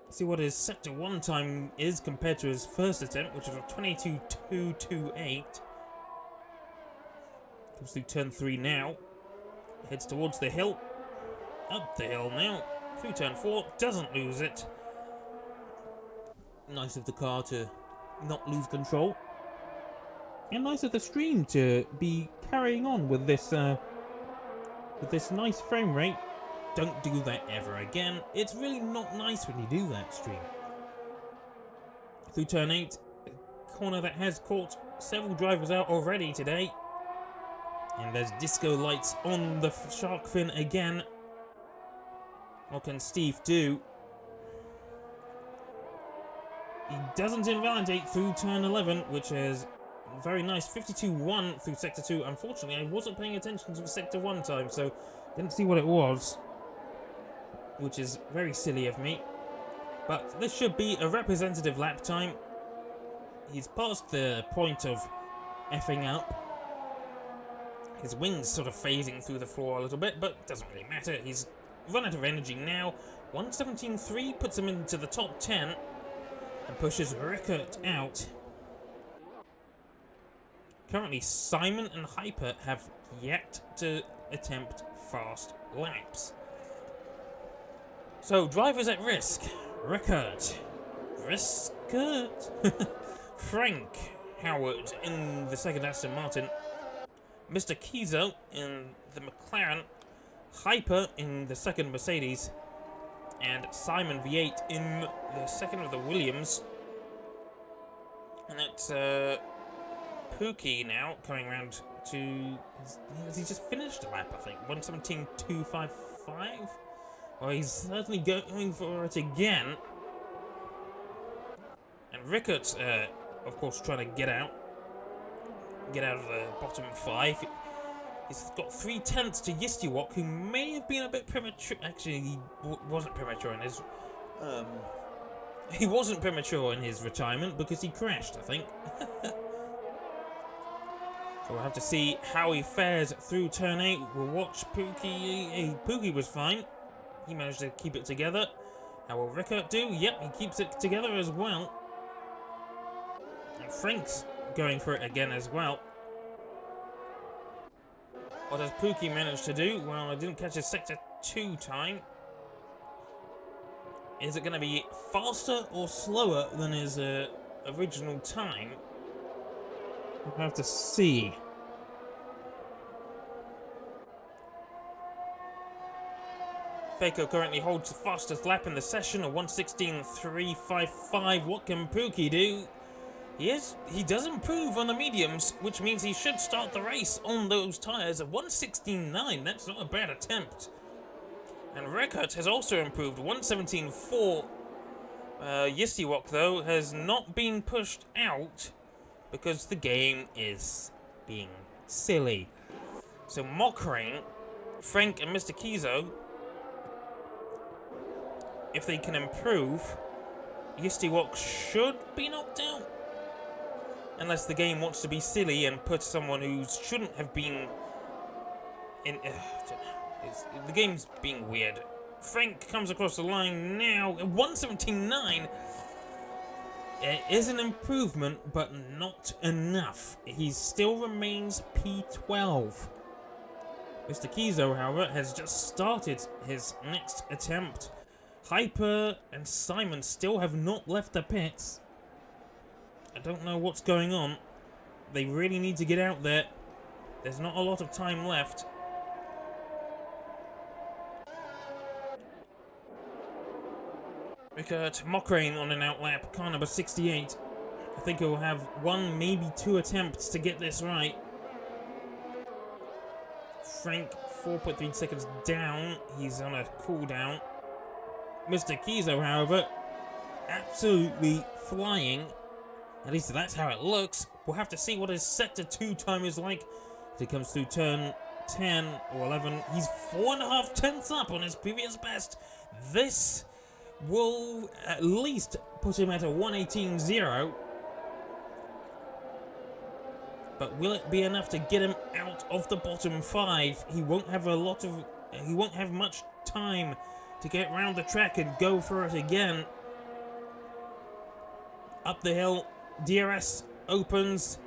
See what his Sector 1 time is compared to his first attempt, which was a 22.228. Comes through turn 3 now. Heads towards the hill. Up the hill now. Through turn 4. Doesn't lose it. Nice of the car to not lose control. And nice of the stream to be carrying on with this nice frame rate. Don't do that ever again. It's really not nice when you do that, stream. Through turn 8, a corner that has caught several drivers out already today. And there's disco lights on the shark fin again. What can Steve do? He doesn't invalidate through turn 11, which is very nice. 52.1 through Sector 2. Unfortunately, I wasn't paying attention to the Sector 1 time, so didn't see what it was, which is very silly of me. But this should be a representative lap time. He's past the point of effing up. His wings sort of phasing through the floor a little bit, but it doesn't really matter. He's run out of energy now. 117.3 puts him into the top 10 and pushes Rickert out. Currently, Simon and Hyper have yet to attempt fast laps. So, drivers at risk. Rickert. Frank Howard in the second Aston Martin. Mr. Kizo in the McLaren. Hyper in the second Mercedes. And Simon V8 in the second of the Williams. And it's Pookie now coming around to... Has he just finished a lap, I think? 117.255? Well, he's certainly going for it again. And Rickart's, of course, trying to get out of the bottom 5. He's got 3/10 to Yistiwok, who may have been a bit premature. Actually, he wasn't premature in his... he wasn't premature in his retirement because he crashed, I think. So we'll have to see how he fares through turn 8. We'll watch Pookie. Pookie was fine. He managed to keep it together. How will Rickert do? Yep, he keeps it together as well. And Frank's going for it again as well. What does Pookie manage to do? Well, I didn't catch his sector 2 time. Is it going to be faster or slower than his original time? We'll have to see. Faco currently holds the fastest lap in the session, a 1:16.355. What can Pookie do? He does improve on the mediums, which means he should start the race on those tyres at 1:16.9. That's not a bad attempt. And Rickert has also improved, 1:17.4. Yistiwok, though, has not been pushed out because the game is being silly. So Mockrain, Frank and Mr. Kizo, if they can improve, Yistiwok should be knocked out. Unless the game wants to be silly and put someone who shouldn't have been in... the game's being weird. Frank comes across the line now at 1:17.9. It is an improvement, but not enough. He still remains P12. Mr. Kizo, however, has just started his next attempt. Hyper and Simon still have not left the pits. I don't know what's going on. They really need to get out there. There's not a lot of time left. Rickert Mockrain on an outlap, car number 68. I think he'll have 1, maybe 2 attempts to get this right. Frank, 4.3 seconds down. He's on a cooldown. Mr. Kizo, however, absolutely flying. At least that's how it looks. We'll have to see what his sector 2 time is like as he comes through turn 10 or 11. He's 4.5 tenths up on his previous best. This will at least put him at a 1:18.0. But will it be enough to get him out of the bottom 5? He won't have much time to get round the track and go for it again. Up the hill, DRS opens.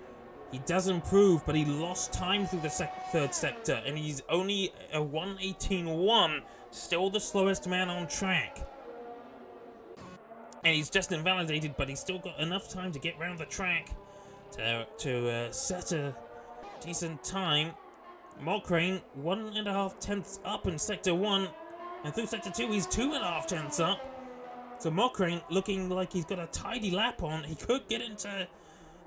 He does improve, but he lost time through the third sector, and he's only a 1:18.1, still the slowest man on track. And he's just invalidated, but he's still got enough time to get round the track to set a decent time. Mockrain, 1.5 tenths up in sector 1, and through sector 2 he's 2.5 tenths up. So Mockrain looking like he's got a tidy lap on. He could get into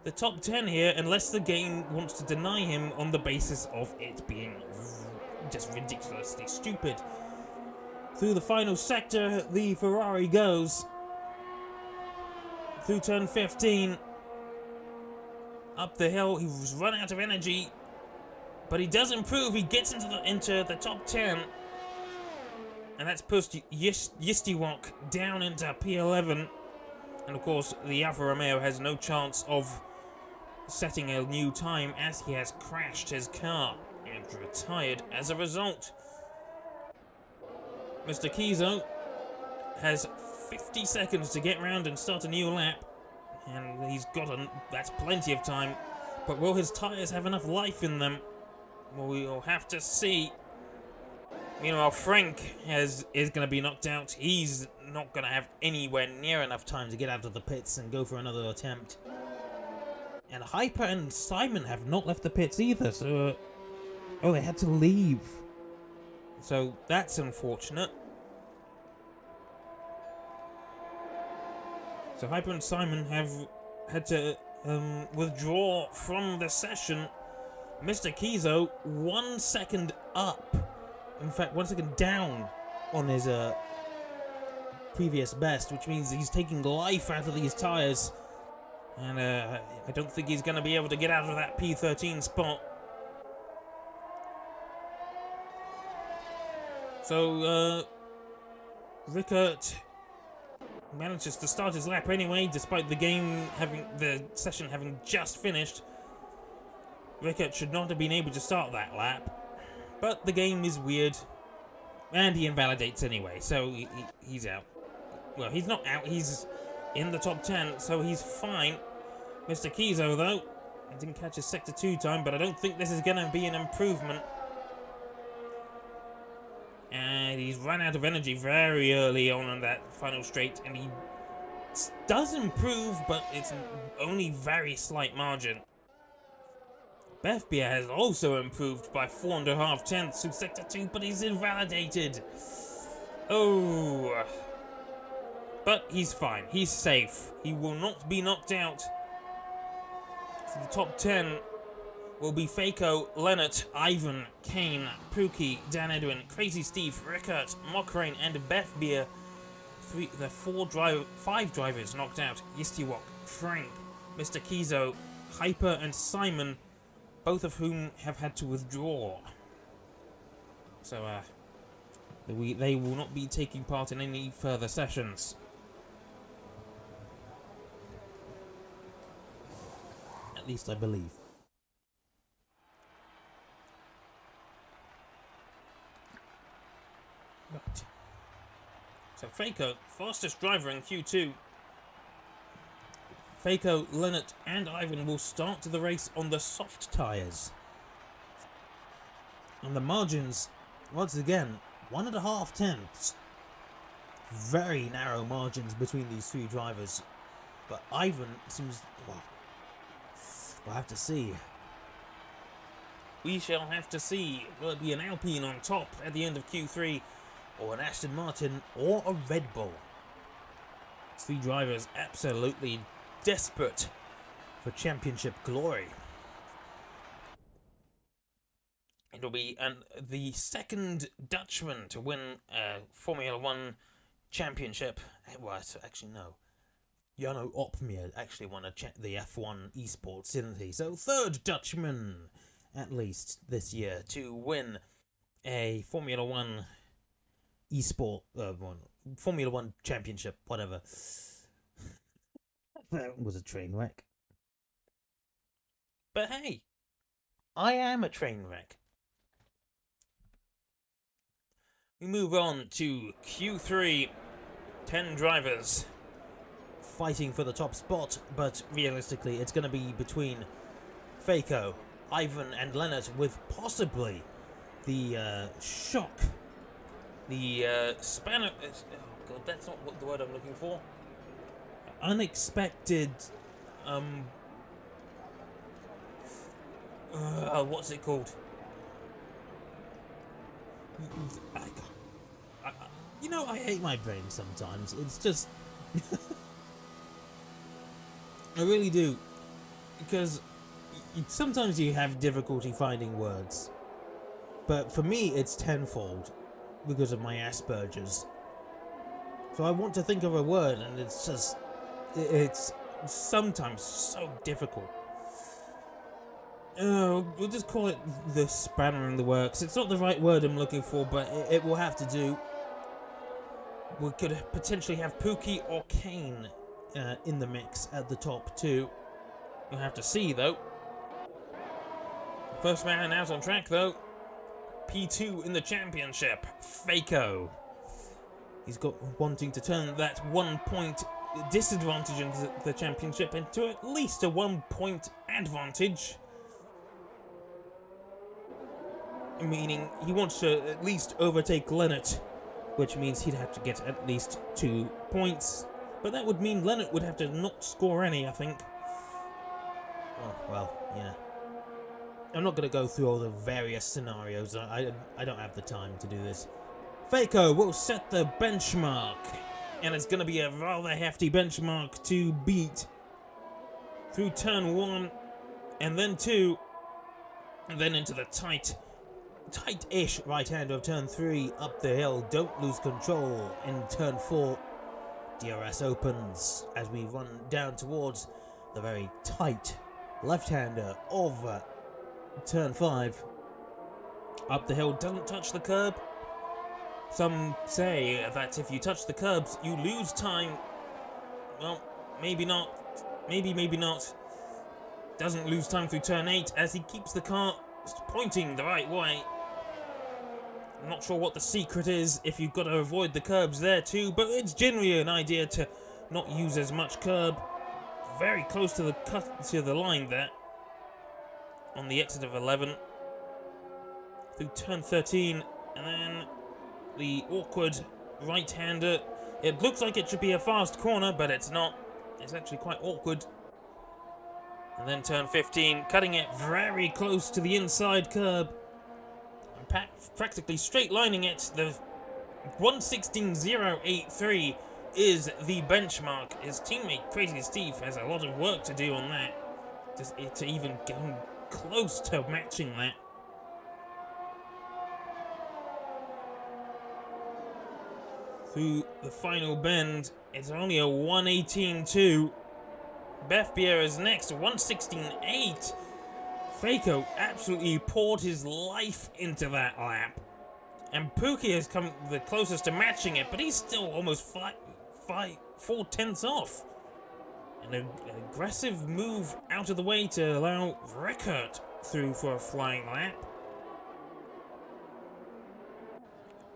the top 10 here unless the game wants to deny him on the basis of it being just ridiculously stupid. Through the final sector, the Ferrari goes. Through turn 15. Up the hill, he's run out of energy. But he does improve. He gets into the top 10. And that's pushed Yistiwok down into P11. And of course, the Alfa Romeo has no chance of setting a new time as he has crashed his car. And retired as a result. Mr. Kizo has 50 seconds to get round and start a new lap, and that's plenty of time. But will his tyres have enough life in them? Well, we'll have to see. Meanwhile, Frank is going to be knocked out. He's not going to have anywhere near enough time to get out of the pits and go for another attempt. And Hyper and Simon have not left the pits either, so... oh, they had to leave. So, that's unfortunate. So, Hyper and Simon have had to withdraw from the session. Mr. Kizo, 1 second up. In fact, 1 second down on his previous best, which means he's taking life out of these tyres. And I don't think he's going to be able to get out of that P13 spot. So, Rickert manages to start his lap anyway, despite the session having just finished. Rickert should not have been able to start that lap. But the game is weird, and he invalidates anyway, so he's out. Well, he's not out, he's in the top 10, so he's fine. Mr. Kizo, though, didn't catch his Sector 2 time, but I don't think this is going to be an improvement. And he's run out of energy very early on that final straight, and he does improve, but it's only very slight margin. Bethbeer has also improved by 4.5 tenths to Sector 2, but he's invalidated. Oh. But he's fine. He's safe. He will not be knocked out. So the top 10 will be Faco, Leonard, Ivan, Kane, Pookie, Dan Edwin, Crazy Steve, Rickert, Mockrain, and Bethbeer. 5 drivers knocked out. Yistiwok, Frank, Mr. Kizo, Hyper, and Simon, both of whom have had to withdraw. So, they will not be taking part in any further sessions. At least I believe. Right. So, Faco, fastest driver in Q2. Faco, Leonard, and Ivan will start the race on the soft tyres. And the margins, once again, 1.5 tenths. Very narrow margins between these 3 drivers. But Ivan seems... well, we'll have to see. We shall have to see. Will it be an Alpine on top at the end of Q3, or an Aston Martin, or a Red Bull? 3 drivers absolutely desperate for championship glory. It'll be the second Dutchman to win a Formula 1 championship. Well, actually, no. Jarno Opmeer actually won the F1 esports, didn't he? So, third Dutchman, at least, this year to win a Formula 1 esport, Formula 1 championship, whatever. That was a train wreck. But hey, I am a train wreck. We move on to Q3. 10 drivers fighting for the top spot, but realistically it's going to be between Faco, Ivan, and Leonard, with possibly the shock. The spanner... oh god, that's not what the word I'm looking for. Unexpected, what's it called? You know, I hate my brain sometimes. It's just... I really do. Because sometimes you have difficulty finding words. But for me, it's tenfold because of my Asperger's. So I want to think of a word, and it's just... it's sometimes so difficult. We'll just call it the spanner in the works. It's not the right word I'm looking for, but it will have to do. We could potentially have Pookie or Kane in the mix at the top too. We'll have to see, though. First man out on track, though. P2 in the championship, Faco. He's got wanting to turn that 1 point disadvantage in the championship into at least a 1 point advantage. Meaning he wants to at least overtake Leonard, which means he'd have to get at least 2 points. But that would mean Leonard would have to not score any, I think. Oh, well, yeah. I'm not going to go through all the various scenarios. I don't have the time to do this. Faco will set the benchmark, and it's going to be a rather hefty benchmark to beat through turn 1 and then 2, and then into the tight-ish Right-hander of turn 3, up the hill, don't lose control. In turn 4, DRS opens as we run down towards the very tight left-hander of turn 5. Up the hill, doesn't touch the curb. Some say that if you touch the curbs, you lose time. Well, maybe not. Maybe not. Doesn't lose time through turn 8 as he keeps the car pointing the right way. I'm not sure what the secret is if you've got to avoid the curbs there too, but it's generally an idea to not use as much curb. Very close to the line there. On the exit of 11. Through turn 13, and then the awkward right-hander. It looks like it should be a fast corner, but it's not. It's actually quite awkward. And then turn 15, cutting it very close to the inside curb. And practically straight-lining it. The 1:16.083 is the benchmark. His teammate, Crazy Steve, has a lot of work to do on that. To even get close to matching that. Through the final bend, it's only a 1:18.2. Beth Bier is next, 1:16.8. Faco absolutely poured his life into that lap. And Pookie has come the closest to matching it, but he's still almost 4 tenths off. An aggressive move out of the way to allow Rickert through for a flying lap.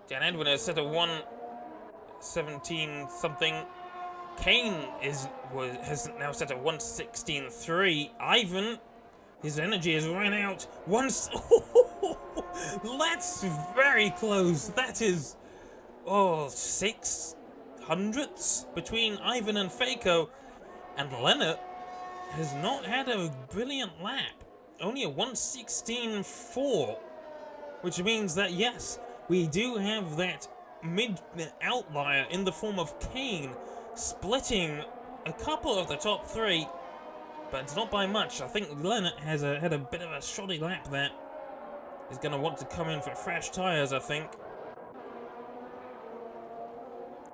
Dan Edwin has set a 1:17 something. Kane has now set a 1:16.3. Ivan, his energy has run out. That's very close. That is 6 hundredths between Ivan and Faco. And Leonard has not had a brilliant lap. Only a 1:16.4. Which means that, yes, we do have that mid-outlier in the form of Kane splitting a couple of the top 3. But it's not by much. I think Leonard has had a bit of a shoddy lap there. He's going to want to come in for fresh tyres, I think.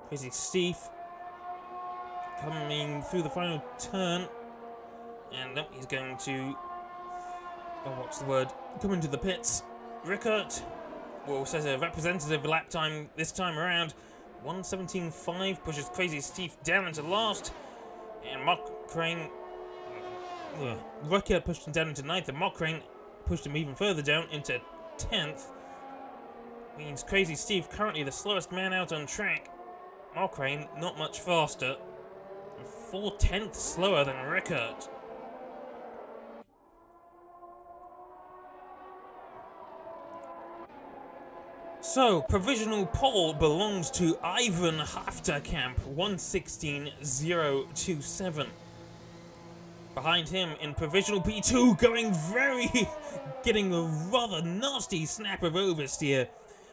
Crazy Steve coming through the final turn, and he's going to, come into the pits. Rickert will set a representative lap time this time around. 1:17.5 pushes Crazy Steve down into last, and Mark Crane, Rickert pushed him down into 9th, and Mark Crane pushed him even further down into 10th. Means Crazy Steve currently the slowest man out on track. Mark Crane not much faster. 4 tenths slower than Rickert. So, provisional pole belongs to Ivan Hafterkamp, 1:16.027. Behind him in provisional P2, getting a rather nasty snap of oversteer.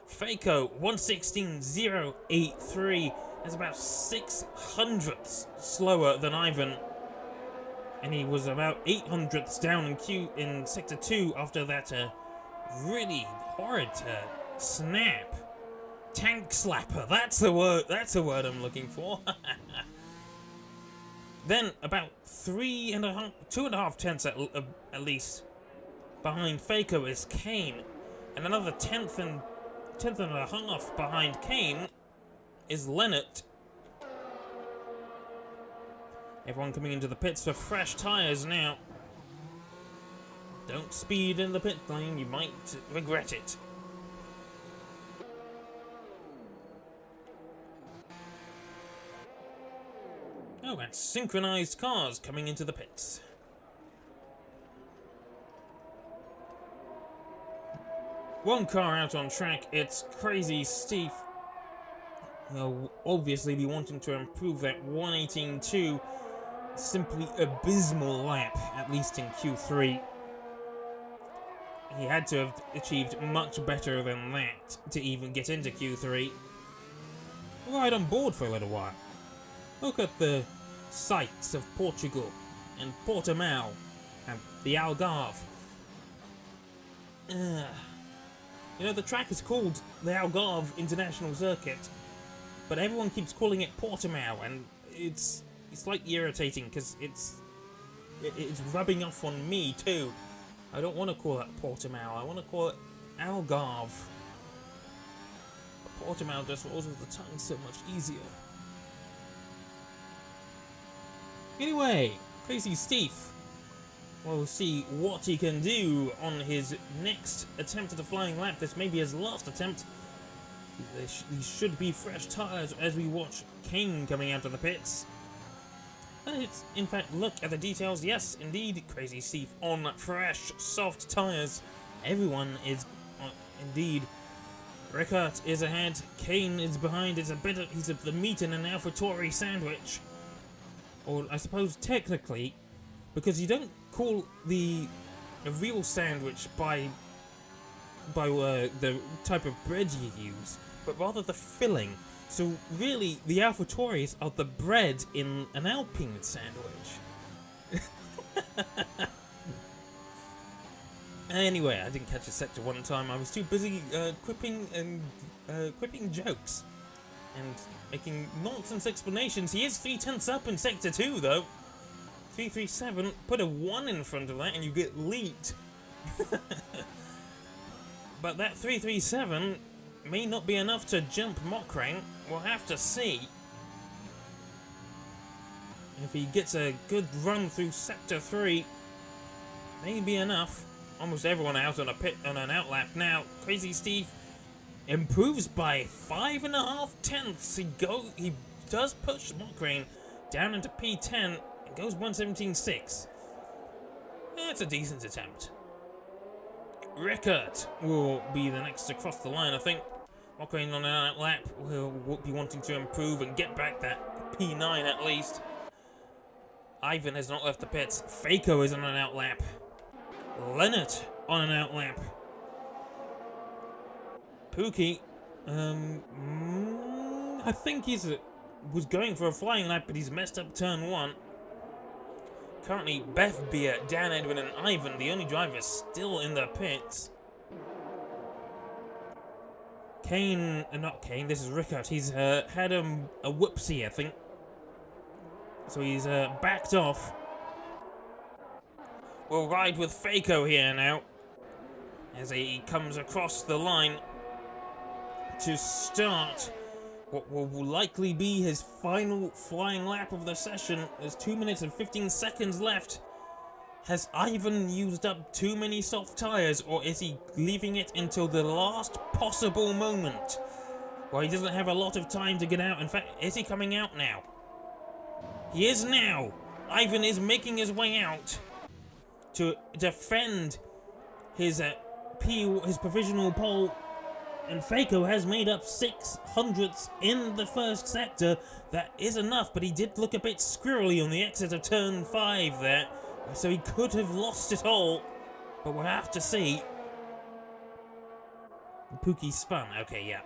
Faco, 1:16.083. That's about 6 hundredths slower than Ivan. And he was about 8 hundredths down in Sector 2 after that really horrid snap. Tank slapper, that's the word I'm looking for. Then about 2.5 tenths at least behind Faco is Kane. And another tenth and a half behind Kane is Leonard. Everyone coming into the pits for fresh tyres now. Don't speed in the pit lane, you might regret it. Oh, and synchronized cars coming into the pits. One car out on track, it's Crazy Steve. He'll obviously be wanting to improve that 118.2 simply abysmal lap, at least in Q3. He had to have achieved much better than that to even get into Q3. Right on board for a little while. Look at the sights of Portugal and Portimao and the Algarve. You know, the track is called the Algarve International Circuit, but everyone keeps calling it Portimao, and it's slightly irritating because it's rubbing off on me too. I don't want to call it Portimao. I want to call it Algarve. Portimao just rolls with the tongue so much easier. Anyway, Crazy Steve. We'll see what he can do on his next attempt at a flying lap. This may be his last attempt. These should be fresh tyres as we watch Kane coming out of the pits. Let's in fact look at the details. Yes, indeed, Crazy Steve on fresh, soft tyres. Everyone is indeed. Rickard is ahead. Kane is behind. He's the meat in an AlphaTauri sandwich. Or I suppose technically, because you don't call a real sandwich by the type of bread you use, but rather the filling. So really, the AlphaTauris are the bread in an Alpine sandwich. Anyway, I didn't catch a sector one time. I was too busy quipping jokes and making nonsense explanations. He is 3/10 up in sector 2, though. 337, put a 1 in front of that and you get leaked. But that 337 may not be enough to jump Mokrang. We'll have to see. If he gets a good run through sector 3, may be enough. Almost everyone out on an outlap now. Crazy Steve improves by 5.5 tenths. He does push Mokrang down into P10. Goes 117.6. That's a decent attempt. Rickard will be the next to cross the line, I think. Mokrang on an outlap will be wanting to improve and get back that P9 at least. Ivan has not left the pits. Faco is on an outlap. Leonard on an outlap. Pookie, I think was going for a flying lap, but he's messed up turn 1. Currently, Beth Beer, Dan Edwin, and Ivan, the only drivers still in the pits. Not Kane, this is Rickard. He's had a whoopsie, I think. So he's backed off. We'll ride with Faco here now, as he comes across the line to start what will likely be his final flying lap of the session. There's 2 minutes and 15 seconds left. Has Ivan used up too many soft tyres, or is he leaving it until the last possible moment? Well, he doesn't have a lot of time to get out. In fact, is he coming out now? He is now. Ivan is making his way out to defend his provisional pole. And Faco has made up 600ths in the first sector. That is enough, but he did look a bit squirrely on the exit of turn 5 there. So he could have lost it all. But we'll have to see. Pookie spun. Okay, yeah.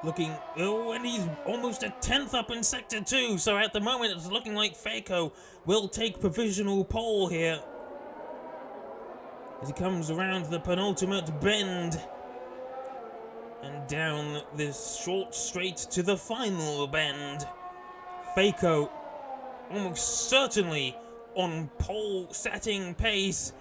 And he's almost a 10th up in sector 2. So at the moment, it's looking like Faco will take provisional pole here. As he comes around the penultimate bend and down this short straight to the final bend. Faco almost certainly on pole setting pace,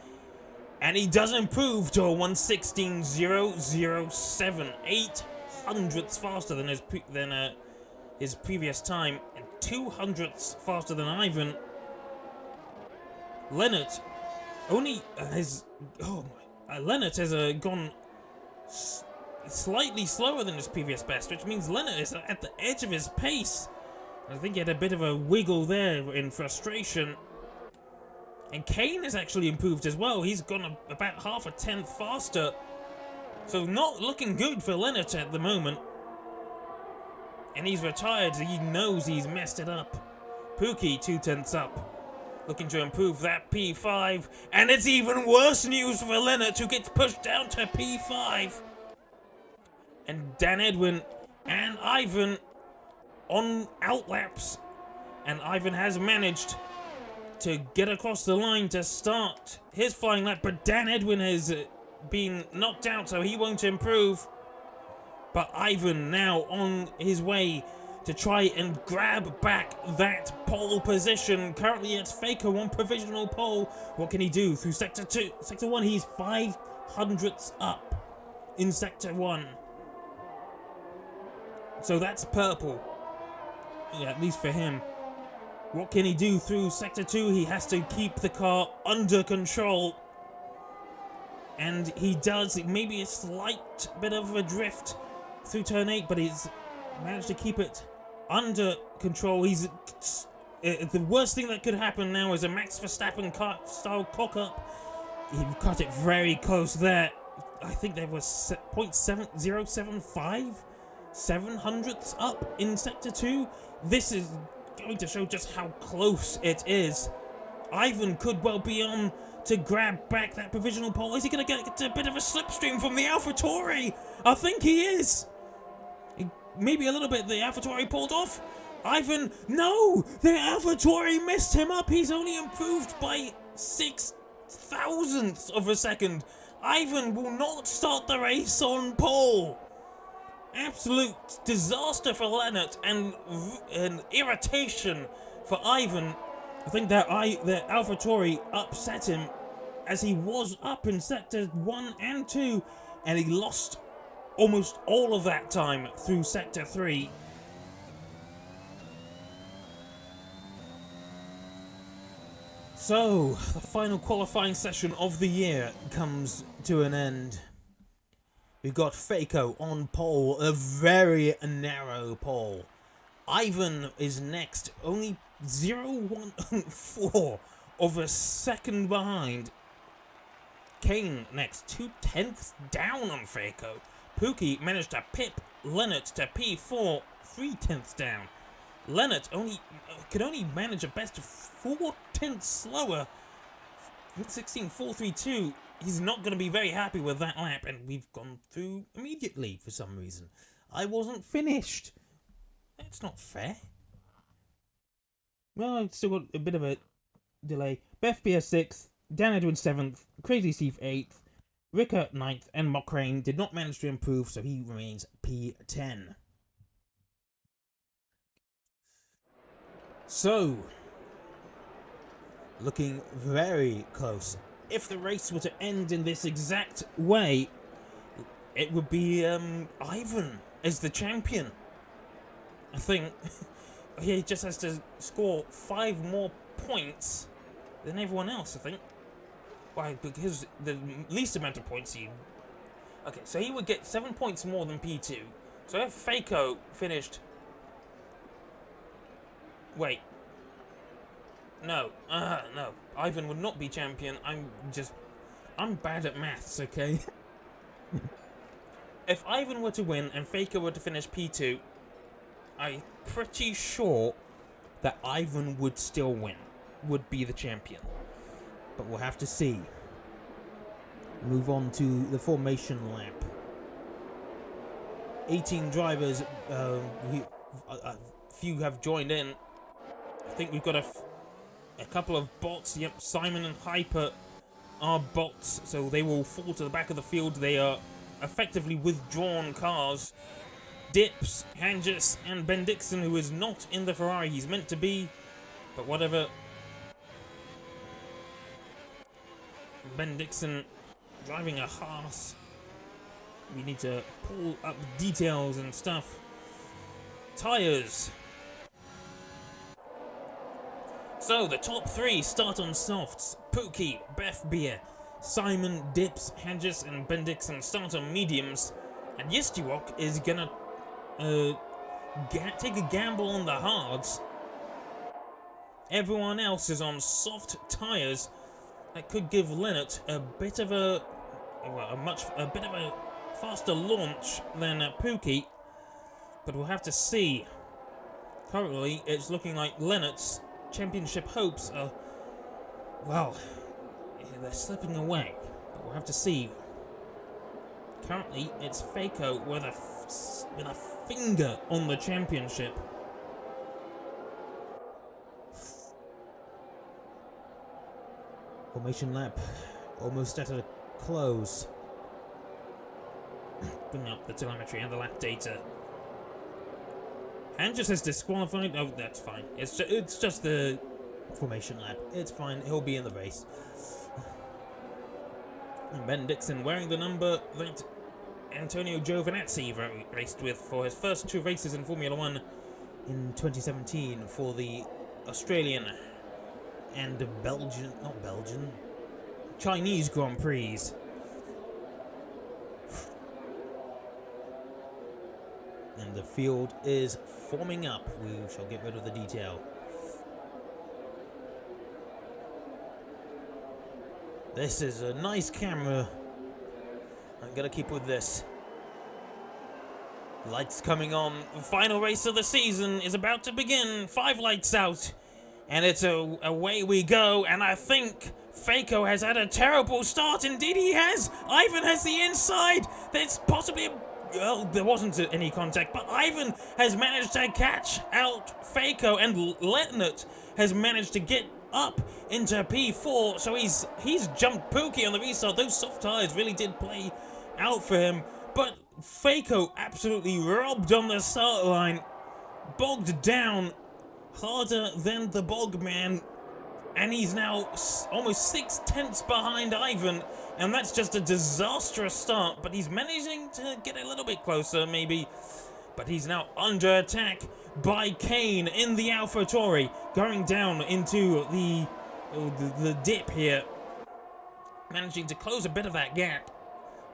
and he does improve to a 1:16.007, 800ths faster than his previous time, and 200ths faster than Ivan. Leonard only Leonard has gone slightly slower than his previous best, which means Leonard is at the edge of his pace. I think he had a bit of a wiggle there in frustration. And Kane has actually improved as well. He's gone about half a tenth faster. So not looking good for Leonard at the moment. And he's retired. He knows he's messed it up. Pookie 2 tenths up. Looking to improve that P5. And it's even worse news for Leonard, who gets pushed down to P5. And Dan Edwin and Ivan on outlaps. And Ivan has managed to get across the line to start his flying lap. But Dan Edwin has been knocked out, so he won't improve. But Ivan now on his way to try and grab back that pole position. Currently it's Faker on provisional pole. What can he do through Sector 2? Sector 1, he's 500ths up in Sector 1. So that's purple. Yeah, at least for him. What can he do through Sector 2? He has to keep the car under control. And he does. Maybe a slight bit of a drift through Turn 8, but he's managed to keep it under control. He's the worst thing that could happen now is a Max Verstappen style cock-up. He cut it very close there. I think there was 0.7075 700ths up in Sector 2. This is going to show just how close it is. Ivan could well be on to grab back that provisional pole. Is he going to get a bit of a slipstream from the AlphaTauri? I think he is. Maybe a little bit. The AlphaTauri pulled off. Ivan, no! The AlphaTauri messed him up. He's only improved by 0.006 of a second. Ivan will not start the race on pole. Absolute disaster for Leonard and an irritation for Ivan. I think that the AlphaTauri upset him as he was up in Sectors 1 and 2, and he lost almost all of that time through Sector 3. So, the final qualifying session of the year comes to an end. We've got Faco on pole, a very narrow pole. Ivan is next, only 0.14 of a second behind. Kane next, 0.2 down on Faco. Pookie managed to pip Leonard to P4, 0.3 down. Leonard could only manage a best of 0.4 slower. 16.432. He's not going to be very happy with that lap, and we've gone through immediately for some reason. I wasn't finished. That's not fair. Well, I've still got a bit of a delay. Beth Beer 6th, Dan Edwin 7th, Crazy Steve 8th, Ricker 9th, and Mokrane did not manage to improve, so he remains P10. So, looking very close. If the race were to end in this exact way, it would be Ivan as the champion. I think he just has to score 5 more points than everyone else, I think. Why? Because the least amount of points he... Okay, so he would get 7 points more than P2. So if Faco finished... Wait. No. No. Ivan would not be champion. I'm bad at maths, okay? If Ivan were to win and Faker were to finish P2, I'm pretty sure that Ivan would still win. Would be the champion. But we'll have to see. Move on to the formation lap. 18 drivers, a few have joined in. I think we've got a couple of bots. Yep, Simon and Hyper are bots, so they will fall to the back of the field. They are effectively withdrawn cars. Dips, Hangis, and Ben Dixon, who is not in the Ferrari he's meant to be, but whatever. Ben Dixon driving a Haas. We need to pull up details and stuff. Tyres. So the top 3 start on softs. Pookie, Beth Beer, Simon, Dips, Hangis, and Ben Dixon start on mediums. And Yistiwok is gonna take a gamble on the hards. Everyone else is on soft tyres. That could give Lennart a bit of a faster launch than Pookie, but we'll have to see. Currently, it's looking like Lennart's championship hopes are, well, they're slipping away, but we'll have to see. Currently, it's Faco with a finger on the championship. Formation lap almost at a close. Bring up the telemetry and the lap data. And just says disqualified. Oh, that's fine. It's just the Formation lap. It's fine. He'll be in the race. Ben Dixon wearing the number that Antonio Giovinazzi raced with for his first 2 races in Formula 1 in 2017 for the Australian and Chinese Grand Prix. And the field is forming up. We shall get rid of the detail. This is a nice camera. I'm gonna keep with this. Lights coming on. The final race of the season is about to begin. 5 lights out. And it's away we go. And I think Faco has had a terrible start. Indeed he has. Ivan has the inside. There's possibly well, there wasn't any contact, but Ivan has managed to catch out Faco, and Lennart has managed to get up into P4, so he's jumped Pookie on the restart. Those soft tyres really did play out for him, but Faco absolutely robbed on the start line, bogged down harder than the bog man, and he's now almost 6/10 behind Ivan, and that's just a disastrous start, but he's managing to get a little bit closer, maybe. But he's now under attack by Kane in the AlphaTauri, going down into the dip here, managing to close a bit of that gap.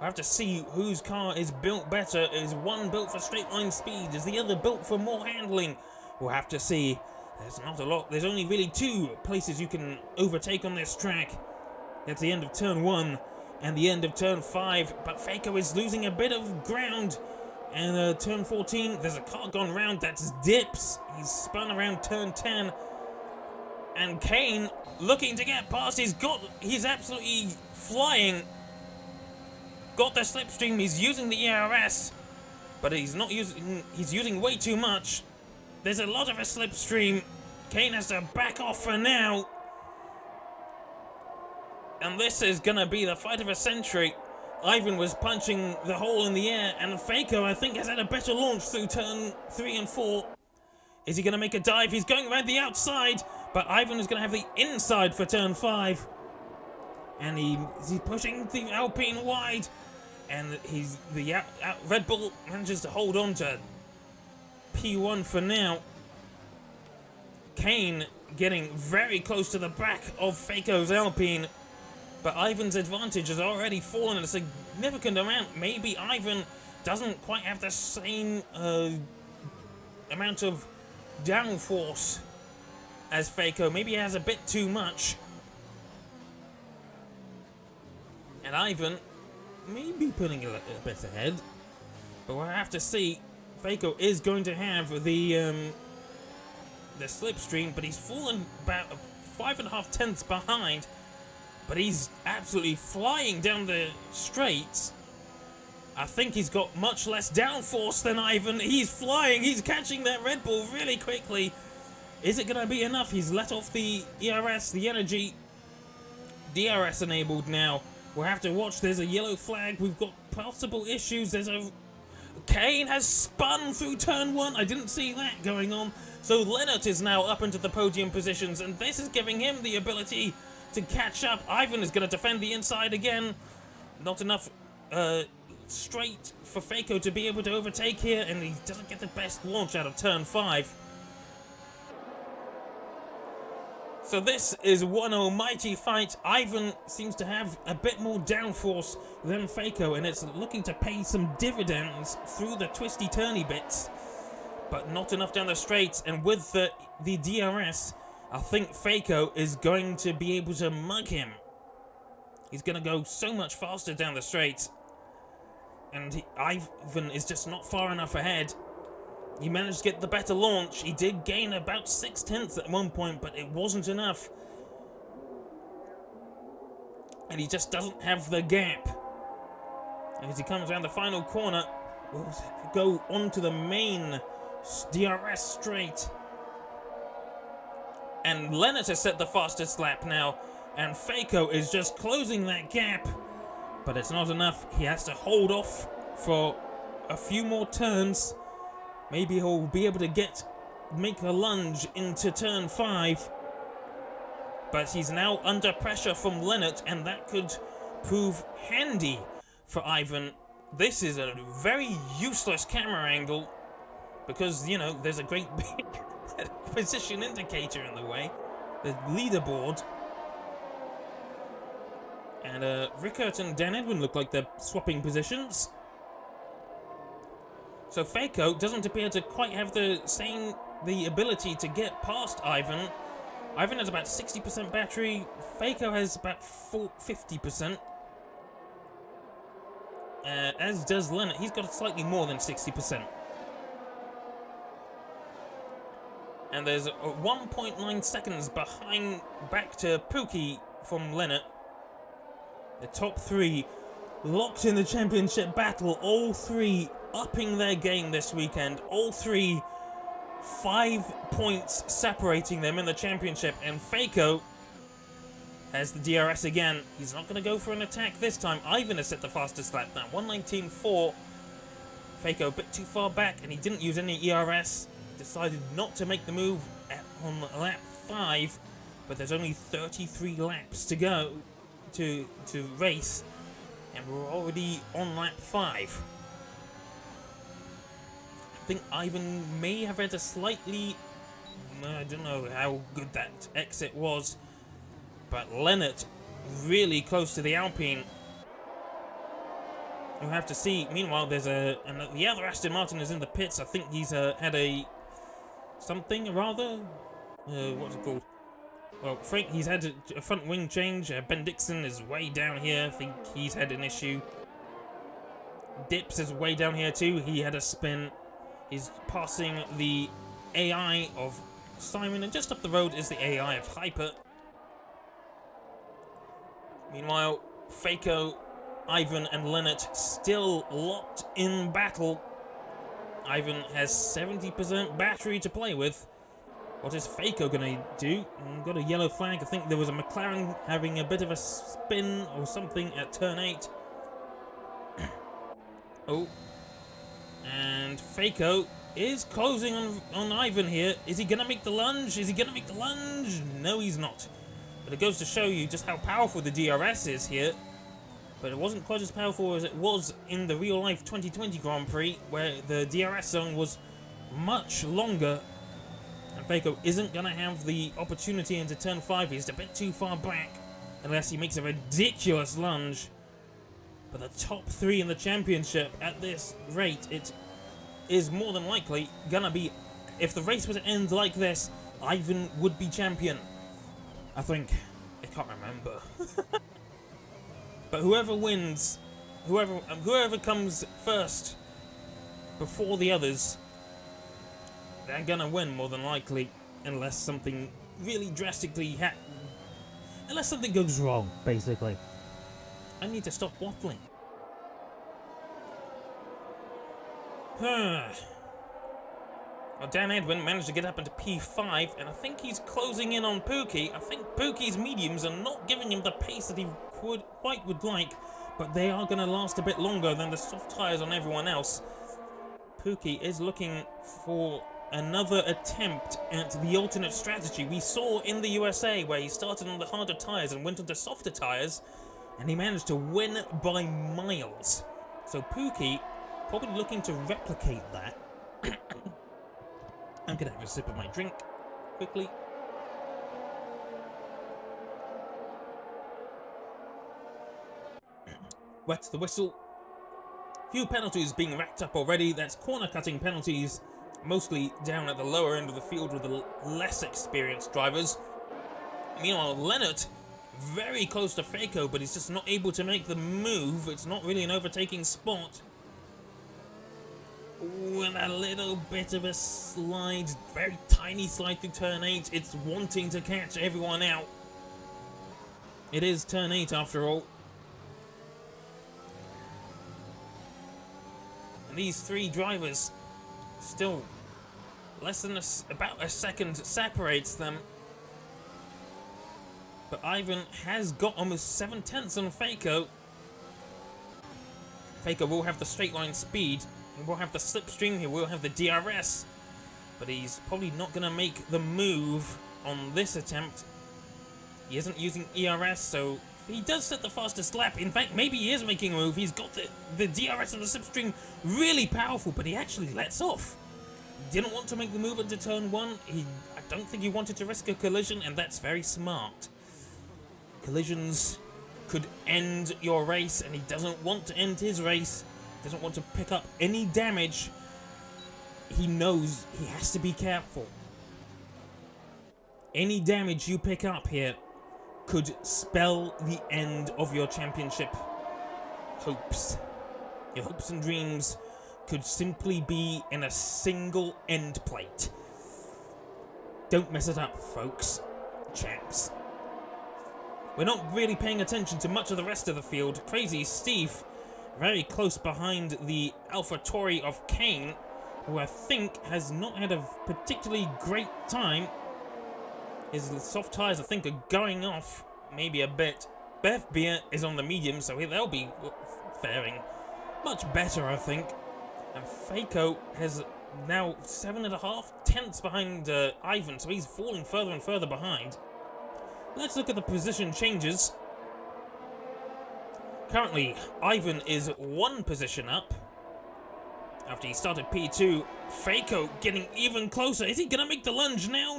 I have to see whose car is built better. Is one built for straight line speed? Is the other built for more handling? We'll have to see. There's not a lot. There's only really 2 places you can overtake on this track. That's the end of turn 1 and the end of turn 5. But Faco is losing a bit of ground. And turn 14, there's a car gone round. That's Dips. He's spun around turn 10. And Kane looking to get past. He's absolutely flying. Got the slipstream. He's using the ERS, but he's using way too much. There's a lot of a slipstream. Kane has to back off for now. And this is going to be the fight of a century. Ivan was punching the hole in the air, and Faco, I think, has had a better launch through turn 3 and 4. Is he going to make a dive? He's going around the outside, but Ivan is going to have the inside for turn 5. And he's pushing the Alpine wide, and Red Bull manages to hold on to P1 for now. Kane getting very close to the back of Faco's Alpine, but Ivan's advantage has already fallen a significant amount. Maybe Ivan doesn't quite have the same amount of downforce as Faco. Maybe he has a bit too much. And Ivan may be putting a bit ahead, but we'll have to see. Faco is going to have the slipstream, but he's fallen about 5.5 tenths behind. But he's absolutely flying down the straights. I think he's got much less downforce than Ivan. He's flying. He's catching that Red Bull really quickly. Is it going to be enough? He's let off the ERS, the energy. DRS enabled now. We'll have to watch. There's a yellow flag. We've got possible issues. Kane has spun through turn 1. I didn't see that going on. So Lennart is now up into the podium positions, and this is giving him the ability to catch up. Ivan is going to defend the inside again. Not enough straight for Faco to be able to overtake here, and he doesn't get the best launch out of turn 5. So this is one almighty fight. Ivan seems to have a bit more downforce than Faco, and it's looking to pay some dividends through the twisty-turny bits, but not enough down the straights. And with the DRS, I think Faco is going to be able to mug him. He's going to go so much faster down the straights, and Ivan is just not far enough ahead. He managed to get the better launch. He did gain about 6/10 at one point, but it wasn't enough. And he just doesn't have the gap. And as he comes around the final corner, we'll go onto the main DRS straight. And Leonard has set the fastest lap now, and Faco is just closing that gap. But it's not enough. He has to hold off for a few more turns. Maybe he'll be able to make a lunge into turn 5. But he's now under pressure from Leonard, and that could prove handy for Ivan. This is a very useless camera angle because, you know, there's a great big position indicator in the way. The leaderboard. And Rickert and Dan Edwin look like they're swapping positions. So Faco doesn't appear to quite have the ability to get past Ivan. Ivan has about 60% battery. Faco has about 50%. As does Leonard. He's got slightly more than 60%. And there's 1.9 seconds behind back to Pookie from Leonard. The top 3 locked in the championship battle. All 3 upping their game this weekend. All 3 5 points separating them in the championship. And Faco has the DRS again. He's not going to go for an attack this time. Ivan has set the fastest lap now. 1:19.4. Faco a bit too far back, and he didn't use any ERS. Decided not to make the move on lap 5. But there's only 33 laps to go to race. And we're already on lap 5. I think Ivan may have had a slightly... I don't know how good that exit was. But Leonard really close to the Alpine. We'll have to see. Meanwhile, there's the other Aston Martin is in the pits. I think he's had a... something, rather? What's it called? Well, Frank, he's had a front wing change. Ben Dixon is way down here. I think he's had an issue. Dips is way down here too. He had a spin. He's passing the AI of Simon, and just up the road is the AI of Hyper. Meanwhile, Faco, Ivan, and Leonard still locked in battle. Ivan has 70% battery to play with. What is Faco going to do? Got a yellow flag. I think there was a McLaren having a bit of a spin or something at turn 8. Oh. And Faco is closing on Ivan here. Is he going to make the lunge? Is he going to make the lunge? No, he's not. But it goes to show you just how powerful the DRS is here. But it wasn't quite as powerful as it was in the real-life 2020 Grand Prix, where the DRS zone was much longer. And Faco isn't going to have the opportunity into turn 5. He's a bit too far back, unless he makes a ridiculous lunge. But the top 3 in the championship at this rate, it is more than likely going to be... If the race was to end like this, Ivan would be champion. I think. I can't remember. But whoever wins, whoever comes first before the others, they're gonna win more than likely, unless something really drastically unless something goes wrong, basically. I need to stop waffling. Well, Dan Edwin managed to get up into P5, and I think he's closing in on Pookie. I think Pookie's mediums are not giving him the pace that he quite would like, but they are going to last a bit longer than the soft tyres on everyone else. Pookie is looking for another attempt at the alternate strategy we saw in the USA, where he started on the harder tyres and went onto softer tyres, and he managed to win by miles. So Pookie probably looking to replicate that. I'm going to have a sip of my drink quickly. wets the whistle. Few penalties being racked up already. That's corner cutting penalties, mostly down at the lower end of the field with the less experienced drivers. Meanwhile, Leonard very close to Faco, but he's just not able to make the move. It's not really an overtaking spot. With a little bit of a slide, very tiny slide through turn 8. It's wanting to catch everyone out. It is turn 8 after all. And these three drivers, still less than about a second separates them. But Ivan has got almost 7/10 on Faco. Faco will have the straight line speed. He will have the slipstream. He will have the DRS. But he's probably not going to make the move on this attempt. He isn't using ERS, so he does set the fastest lap. In fact, maybe he is making a move. He's got the DRS and the slipstream really powerful, but he actually lets off. He didn't want to make the move into turn 1. I don't think he wanted to risk a collision, and that's very smart. Collisions could end your race, and he doesn't want to end his race. Doesn't want to pick up any damage. He knows he has to be careful. Any damage you pick up here could spell the end of your championship hopes. Your hopes and dreams could simply be in a single end plate. Don't mess it up, folks. Chaps. We're not really paying attention to much of the rest of the field. Crazy Steve, very close behind the AlphaTauri of Kane, who I think has not had a particularly great time. His soft tyres, I think, are going off maybe a bit. Bev Beer is on the medium, so they'll be faring much better, I think. And Faco has now 7.5 behind Ivan, so he's falling further and further behind. Let's look at the position changes. Currently, Ivan is 1 position up. After he started P2, Faco getting even closer. Is he going to make the lunge now?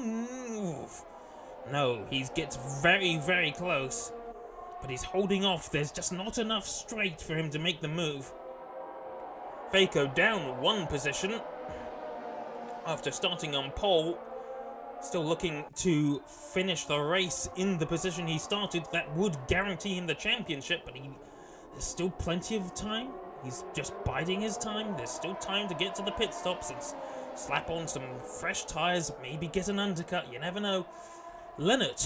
No, he gets very, very close. But he's holding off. There's just not enough straight for him to make the move. Faco down 1 position. After starting on pole. Still looking to finish the race in the position he started. That would guarantee him the championship, but there's still plenty of time. He's just biding his time. There's still time to get to the pit stops and slap on some fresh tyres, maybe get an undercut, you never know. Leonard,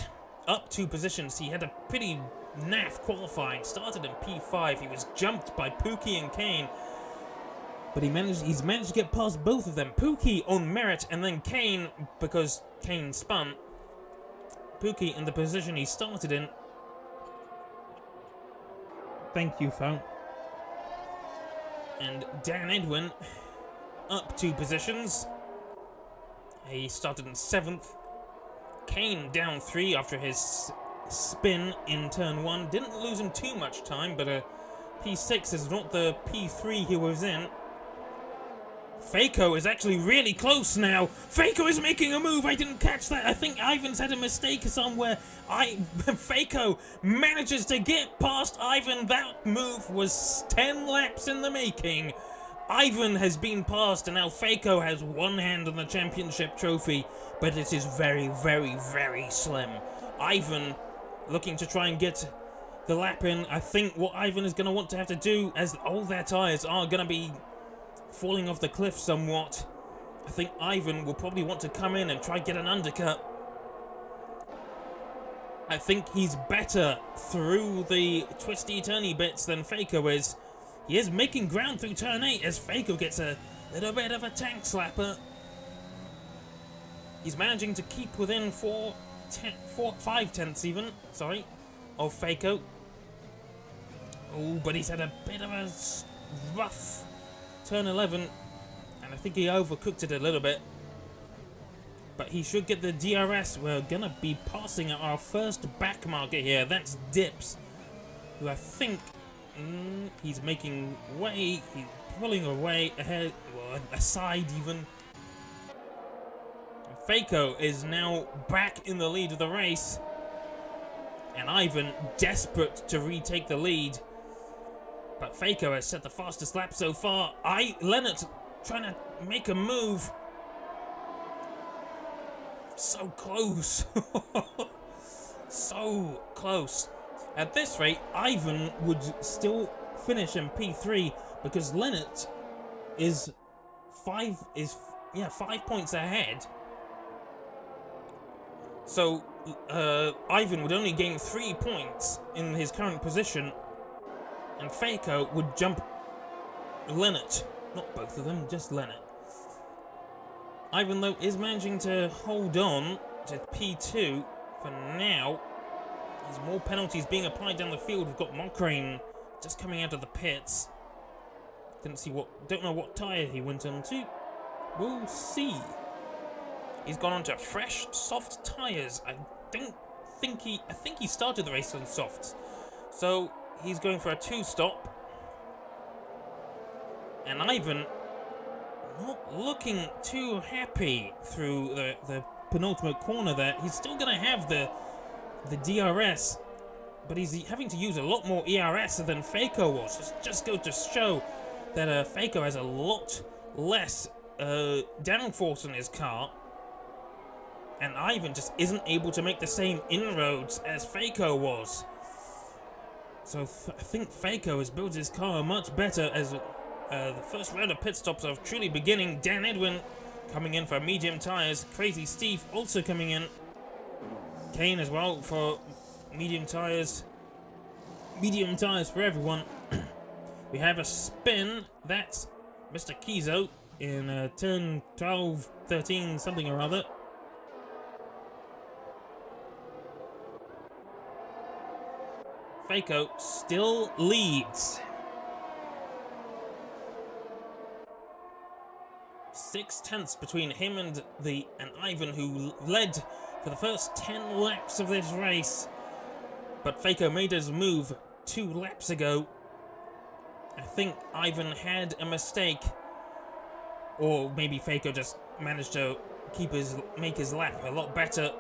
up 2 positions. He had a pretty naff qualifying. Started in P5. He was jumped by Pookie and Kane. But he's managed to get past both of them. Pookie on merit, and then Kane, because Kane spun. Pookie in the position he started in. Thank you, Phone. And Dan Edwin up 2 positions. He started in 7th. Kane down 3 after his spin in turn 1. Didn't lose him too much time, but P6 is not the P3 he was in. Faco is actually really close now. Faco is making a move. I didn't catch that. I think Ivan's had a mistake somewhere. Faco manages to get past Ivan. That move was 10 laps in the making. Ivan has been passed, and now Faco has 1 hand on the championship trophy, but it is very, very, very slim. Ivan looking to try and get the lap in. I think what Ivan is going to want to have to do, as all their tyres are going to be falling off the cliff somewhat, I think Ivan will probably want to come in and try get an undercut. I think he's better through the twisty-turny bits than Faco is. He is making ground through turn 8 as Faco gets a little bit of a tank slapper. He's managing to keep within 5/10 even, sorry, of Faco. Oh, but he's had a bit of a rough turn 11, and I think he overcooked it a little bit. But he should get the DRS. We're going to be passing at our first back marker here. That's Dips, who I think he's making way. He's pulling away ahead, well, aside even. Faco is now back in the lead of the race. And Ivan desperate to retake the lead. But Faco has set the fastest lap so far. Leonard trying to make a move. So close. So close. At this rate, Ivan would still finish in P3 because Leonard is 5 points ahead. So Ivan would only gain 3 points in his current position, and Faco would jump Leonard. Not both of them, just Leonard. Ivan, though, is managing to hold on to P2 for now. There's more penalties being applied down the field. We've got Moncrain just coming out of the pits. Don't know what tyre he went onto. We'll see. He's gone onto fresh, soft tyres. I think he started the race on softs. So he's going for a 2-stop. And Ivan not looking too happy through the penultimate corner there. He's still going to have the DRS, but he's having to use a lot more ERS than Faco was. Just go to show that Faco has a lot less downforce in his car, and Ivan just isn't able to make the same inroads as Faco was. So I think Faco has built his car much better as the first round of pit stops are truly beginning. Dan Edwin coming in for medium tyres. Crazy Steve also coming in. Kane as well for medium tyres. Medium tyres for everyone. We have a spin. That's Mr. Kizo in turn 12, 13, something or other. Faco still leads. 6/10 between him and Ivan, who led for the first 10 laps of this race. But Faco made his move 2 laps ago. I think Ivan had a mistake, or maybe Faco just managed to make his lap a lot better.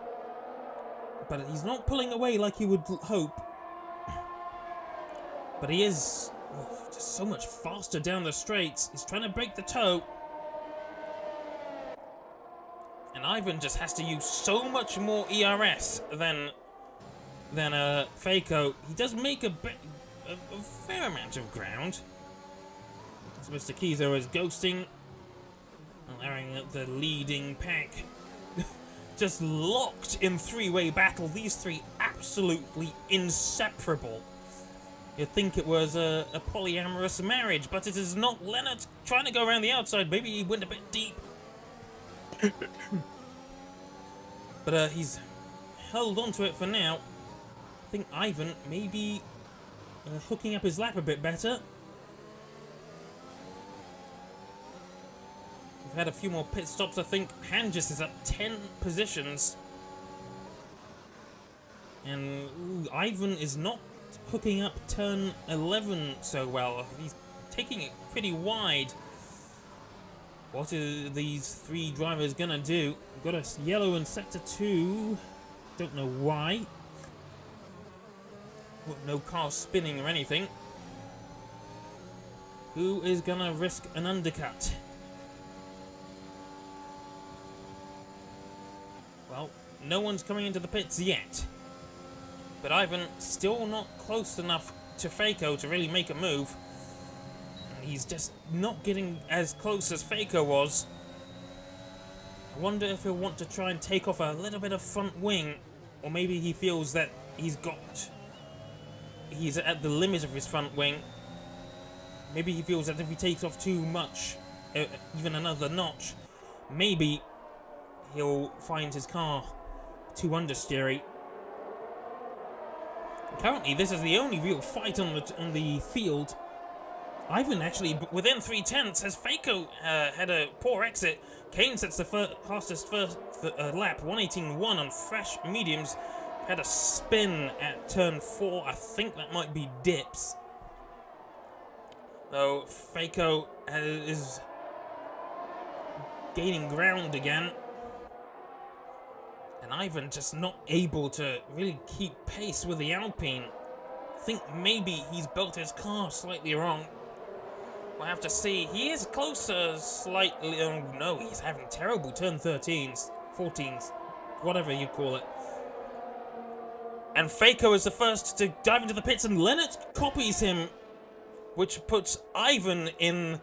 But he's not pulling away like he would hope. But he is just so much faster down the straights. He's trying to break the toe. And Ivan just has to use so much more ERS than Faco. He does make a fair amount of ground. So Mr. Kizo is ghosting, allowing the leading pack. Just locked in 3-way battle. These three absolutely inseparable. You'd think it was a polyamorous marriage, but it is not. Leonard trying to go around the outside. Maybe he went a bit deep. But he's held on to it for now. I think Ivan may be hooking up his lap a bit better. We've had a few more pit stops, I think. Hangis is up 10 positions. And Ivan is not hooking up turn 11 so well. He's taking it pretty wide. What are these 3 drivers gonna do? We've got a yellow in sector 2. Don't know why. No car spinning or anything. Who is gonna risk an undercut? Well, no one's coming into the pits yet. But Ivan still not close enough to Faco to really make a move. He's just not getting as close as Faco was. I wonder if he'll want to try and take off a little bit of front wing, or maybe he feels that he's at the limit of his front wing. Maybe he feels that if he takes off too much, even another notch, maybe he'll find his car too understeery. Currently, this is the only real fight on the field. Ivan actually within 3/10 as Faco had a poor exit. Kane sets the fastest first lap, 1:18.1 on fresh mediums. Had a spin at turn 4. I think that might be dips. Though Faco is gaining ground again. And Ivan just not able to really keep pace with the Alpine. think maybe he's built his car slightly wrong. We'll have to see. He is closer slightly. Oh no, he's having terrible turn 13s, 14s, whatever you call it. And Faco is the first to dive into the pits, and Leonard copies him, which puts Ivan in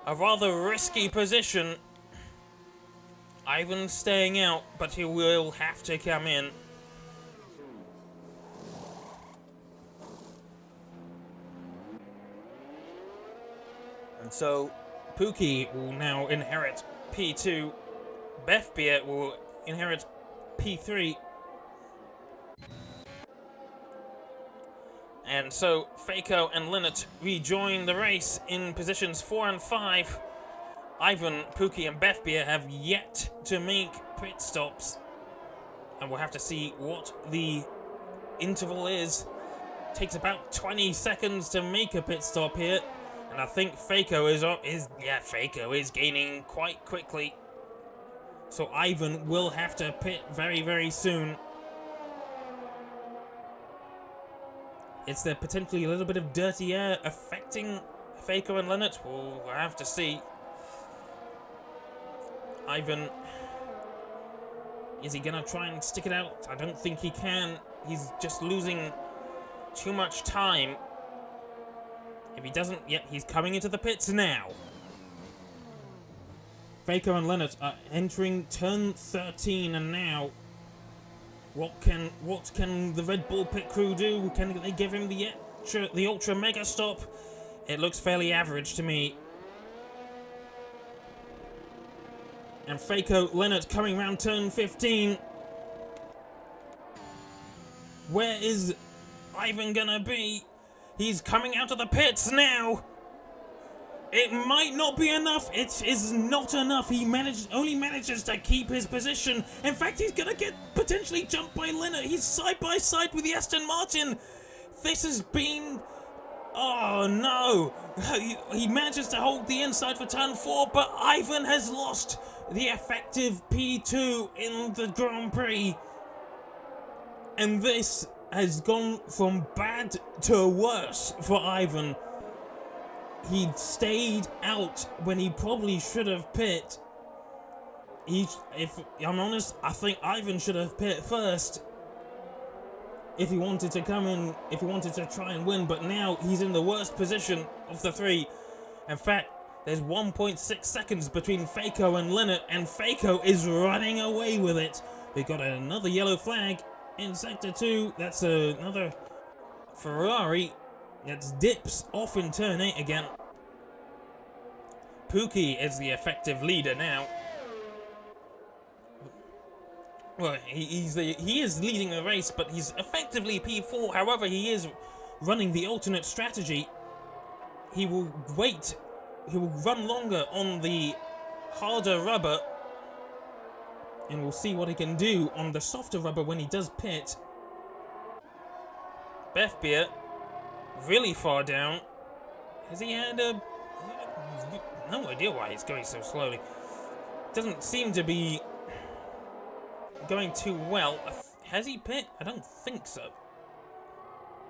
a rather risky position. Ivan staying out, but he will have to come in. And so Pookie will now inherit P2. Bethbeer will inherit P3. And so Faco and Linnet rejoin the race in positions 4 and 5. Ivan, Pookie and Bethbeer have yet to make pit stops. And we'll have to see what the interval is. Takes about 20 seconds to make a pit stop here. And I think Faco Faco is gaining quite quickly. So Ivan will have to pit very, very soon. Is there potentially a little bit of dirty air affecting Faco and Leonard? We'll have to see. Ivan, is he gonna try and stick it out? I don't think he can. He's just losing too much time. If he doesn't, yep, he's coming into the pits now. Faco and Leonard are entering turn 13, and now what can the Red Bull pit crew do? Can they give him the ultra mega stop? It looks fairly average to me. And Faco Leonard coming round turn 15. Where is Ivan gonna be? He's coming out of the pits now. It might not be enough. It is not enough. He only manages to keep his position. In fact, he's gonna get potentially jumped by Leonard. He's side by side with the Aston Martin. This has been... Oh no. He manages to hold the inside for turn 4, but Ivan has lost the effective P2 in the Grand Prix. And this has gone from bad to worse for Ivan. He stayed out when he probably should have pit. If I'm honest, I think Ivan should have pit first. If he wanted to come in, if he wanted to try and win, but now he's in the worst position of the three. In fact, there's 1.6 seconds between Faco and Leonard, and Faco is running away with it. We got another yellow flag in Sector 2. That's another Ferrari. That's dips off in turn 8 again. Pookie is the effective leader now. Well, he is leading the race, but he's effectively P4. However, he is running the alternate strategy. He will wait. He will run longer on the harder rubber, and we'll see what he can do on the softer rubber when he does pit. Bethbeer, really far down. Has he had a... No idea why he's going so slowly. Doesn't seem to be going too well. Has he pit? I don't think so.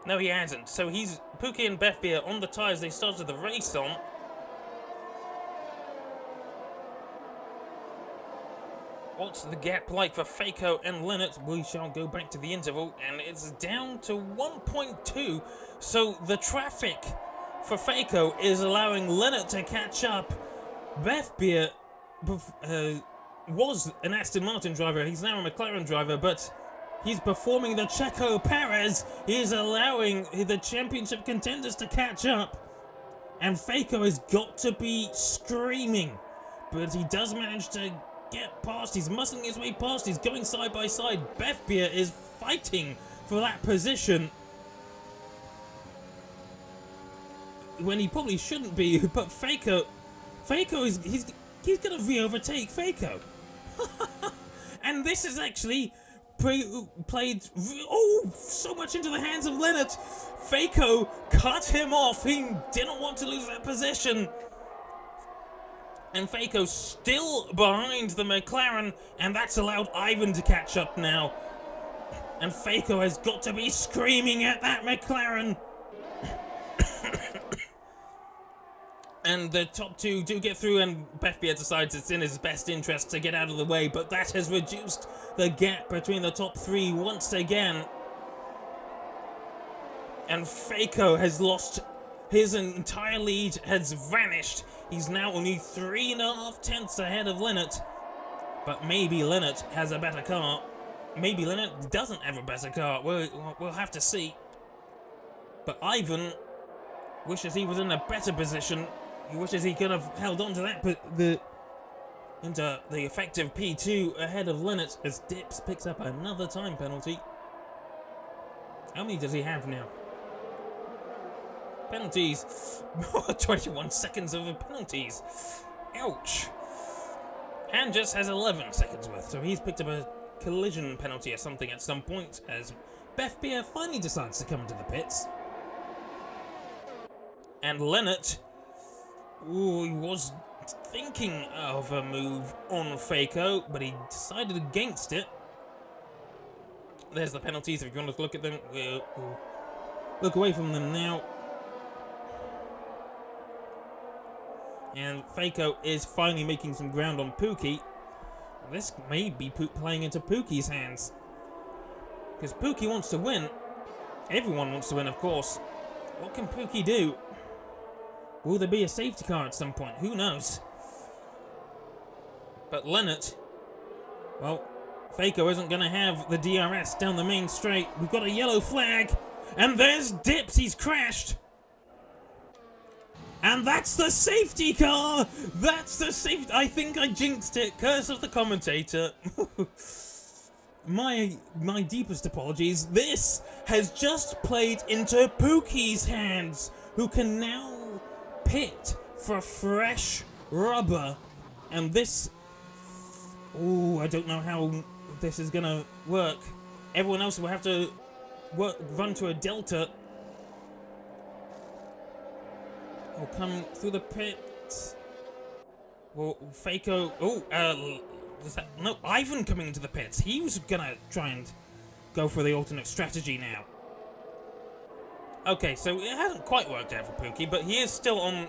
No, he hasn't. So he's... Pookie and Bethbeer on the tyres they started the race on. What's the gap like for Faco and Leonard? We shall go back to the interval, and it's down to 1.2. So the traffic for Faco is allowing Leonard to catch up. Bethbeer was an Aston Martin driver. He's now a McLaren driver, but he's performing the Checo Perez. He's allowing the championship contenders to catch up. And Faco has got to be screaming, but he does manage to get past. He's muscling his way past. He's going side by side. Bethbeer is fighting for that position when he probably shouldn't be. But Faco is he's gonna re-overtake Faco. And this is actually played so much into the hands of Leonard. Faco cut him off. He didn't want to lose that position. And Faco still behind the McLaren, and that's allowed Ivan to catch up now. And Faco has got to be screaming at that McLaren. and the top two do get through, and Bethbeer decides it's in his best interest to get out of the way, but that has reduced the gap between the top three once again. And Faco has lost his entire lead, has vanished. He's now only 3.5 tenths ahead of Lennart. But maybe Lennart has a better car. Maybe Lennart doesn't have a better car. We'll have to see. But Ivan wishes he was in a better position. He wishes he could have held on to that, but into the effective P2 ahead of Lennart as Dips picks up another time penalty. How many does he have now? Penalties. 21 seconds of penalties. Ouch. And just has 11 seconds worth, so he's picked up a collision penalty or something at some point as Bethbeer finally decides to come into the pits. And Lennart, he was thinking of a move on Faco, but he decided against it. There's the penalties. If you want to look at them, we'll look away from them now. And Faco is finally making some ground on Pookie. This may be playing into Pookie's hands, because Pookie wants to win. Everyone wants to win, of course. What can Pookie do? Will there be a safety car at some point? Who knows? But Lennart, well, Faco isn't going to have the DRS down the main straight. We've got a yellow flag, and there's Dips. He's crashed. And that's the safety car! That's the safety... I think I jinxed it. Curse of the commentator. My deepest apologies. This has just played into Pookie's hands, who can now pit for fresh rubber. And this... Ooh, I don't know how this is gonna work. Everyone else will have to run to a delta. Will come through the pits. Well, Faco... No, Ivan coming into the pits. He was gonna try and go for the alternate strategy now. Okay, so it hasn't quite worked out for Pookie, but he is still on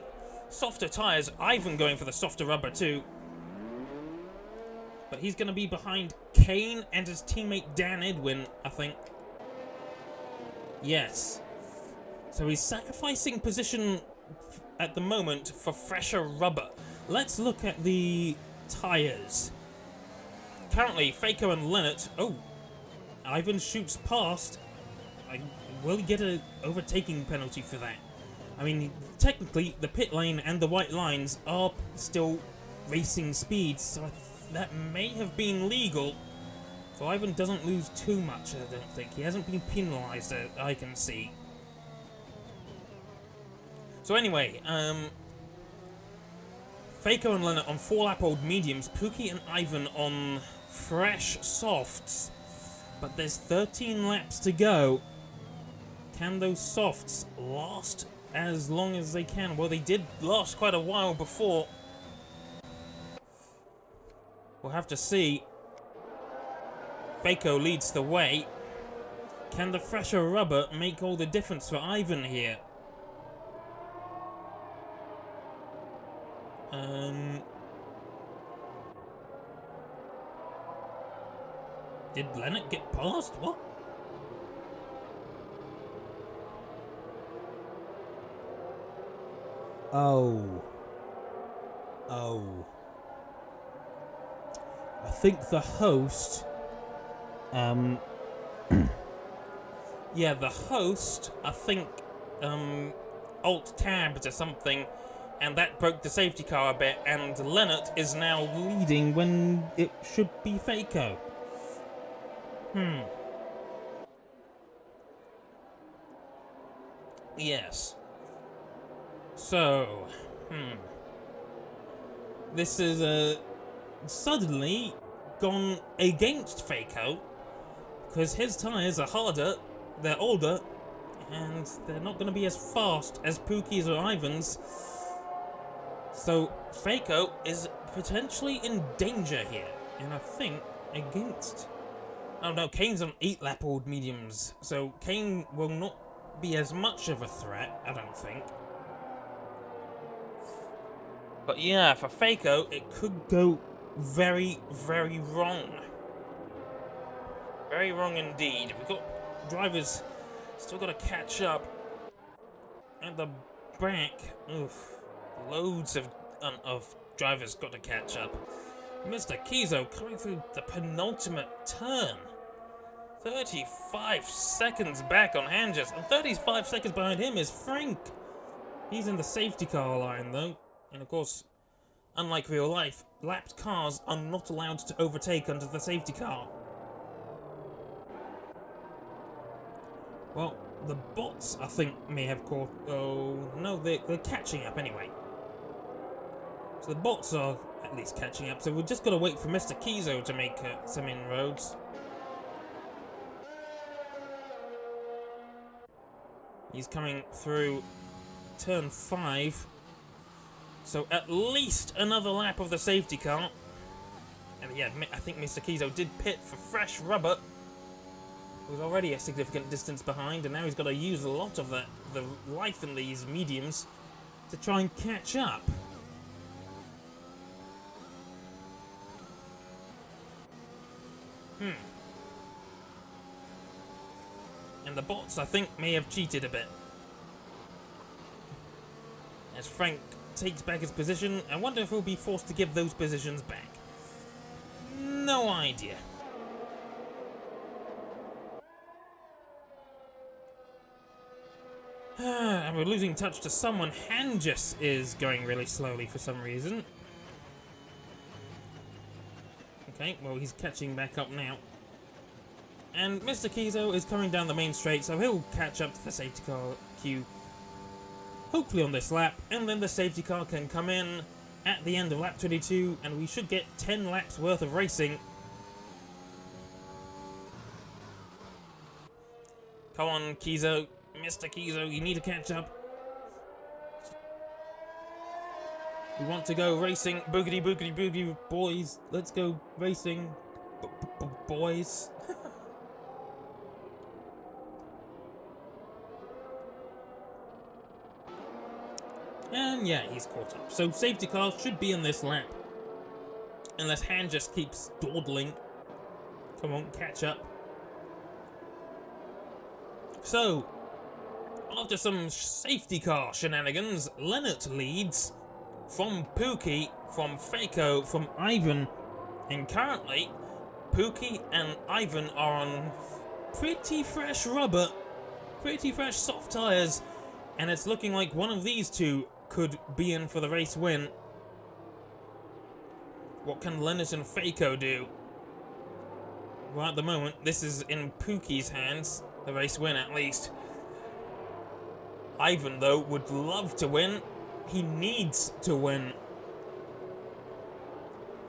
softer tyres. Ivan going for the softer rubber too. But he's gonna be behind Kane and his teammate Dan Edwin, I think. Yes. So he's sacrificing position at the moment for fresher rubber. Let's look at the tyres. Currently, Faco and Lennart... Oh, Ivan shoots past. Will he get an overtaking penalty for that? I mean, technically, the pit lane and the white lines are still racing speeds, so that may have been legal. So Ivan doesn't lose too much, I don't think. He hasn't been penalised, that I can see. So anyway, Faco and Lennart on 4-lap-old mediums, Pookie and Ivan on fresh softs. But there's 13 laps to go. Can those softs last as long as they can? Well, they did last quite a while before. We'll have to see. Faco leads the way. Can the fresher rubber make all the difference for Ivan here? Did Lennart get past? What? Oh. I think the host... Yeah, the host, I think, alt-tabbed or something, and that broke the safety car a bit, and Lennart is now leading when it should be Faco. Yes. So, this is suddenly gone against Faco, because his tyres are harder, they're older, and they're not going to be as fast as Pookie's or Ivan's. So Faco is potentially in danger here, and I think against... Oh no, Kane's on 8-lap-old mediums, so Kane will not be as much of a threat, I don't think. But yeah, for Faco, it could go very, very wrong. Very wrong indeed. We've got drivers still got to catch up at the back. Oof. Loads of drivers got to catch up. Mr. Kizo coming through the penultimate turn. 35 seconds back on Hanges, and 35 seconds behind him is Frank. He's in the safety car line though, and of course, unlike real life, lapped cars are not allowed to overtake under the safety car. Well, the bots, I think, may have caught... Oh, no, they're catching up anyway. So the bots are at least catching up, so we've just got to wait for Mr. Kizo to make some inroads. He's coming through turn 5. So at least another lap of the safety car. And yeah, I think Mr. Kizo did pit for fresh rubber. He was already a significant distance behind, and now he's got to use a lot of the life in these mediums to try and catch up. And the bots, I think, may have cheated a bit. As Frank takes back his position, I wonder if he'll be forced to give those positions back. No idea. And we're losing touch to someone. Hanges is going really slowly for some reason. Okay, well, he's catching back up now. And Mr. Kizo is coming down the main straight, so he'll catch up to the safety car queue, hopefully on this lap, and then the safety car can come in at the end of lap 22, and we should get 10 laps worth of racing. Come on, Kizo. Mr. Kizo, you need to catch up. We want to go racing. Boogity, boogity, boogity, boys. Let's go racing. Boys. And yeah, he's caught up. So safety car should be in this lap. Unless Han just keeps dawdling. Come on, catch up. So, after some safety car shenanigans, Lennart leads from Pookie, from Faco, from Ivan. And currently, Pookie and Ivan are on pretty fresh rubber, pretty fresh soft tyres. And it's looking like one of these two could be in for the race win. What can Lennart and Faco do? Well, at the moment, this is in Pookie's hands. The race win, at least. Ivan, though, would love to win. He needs to win.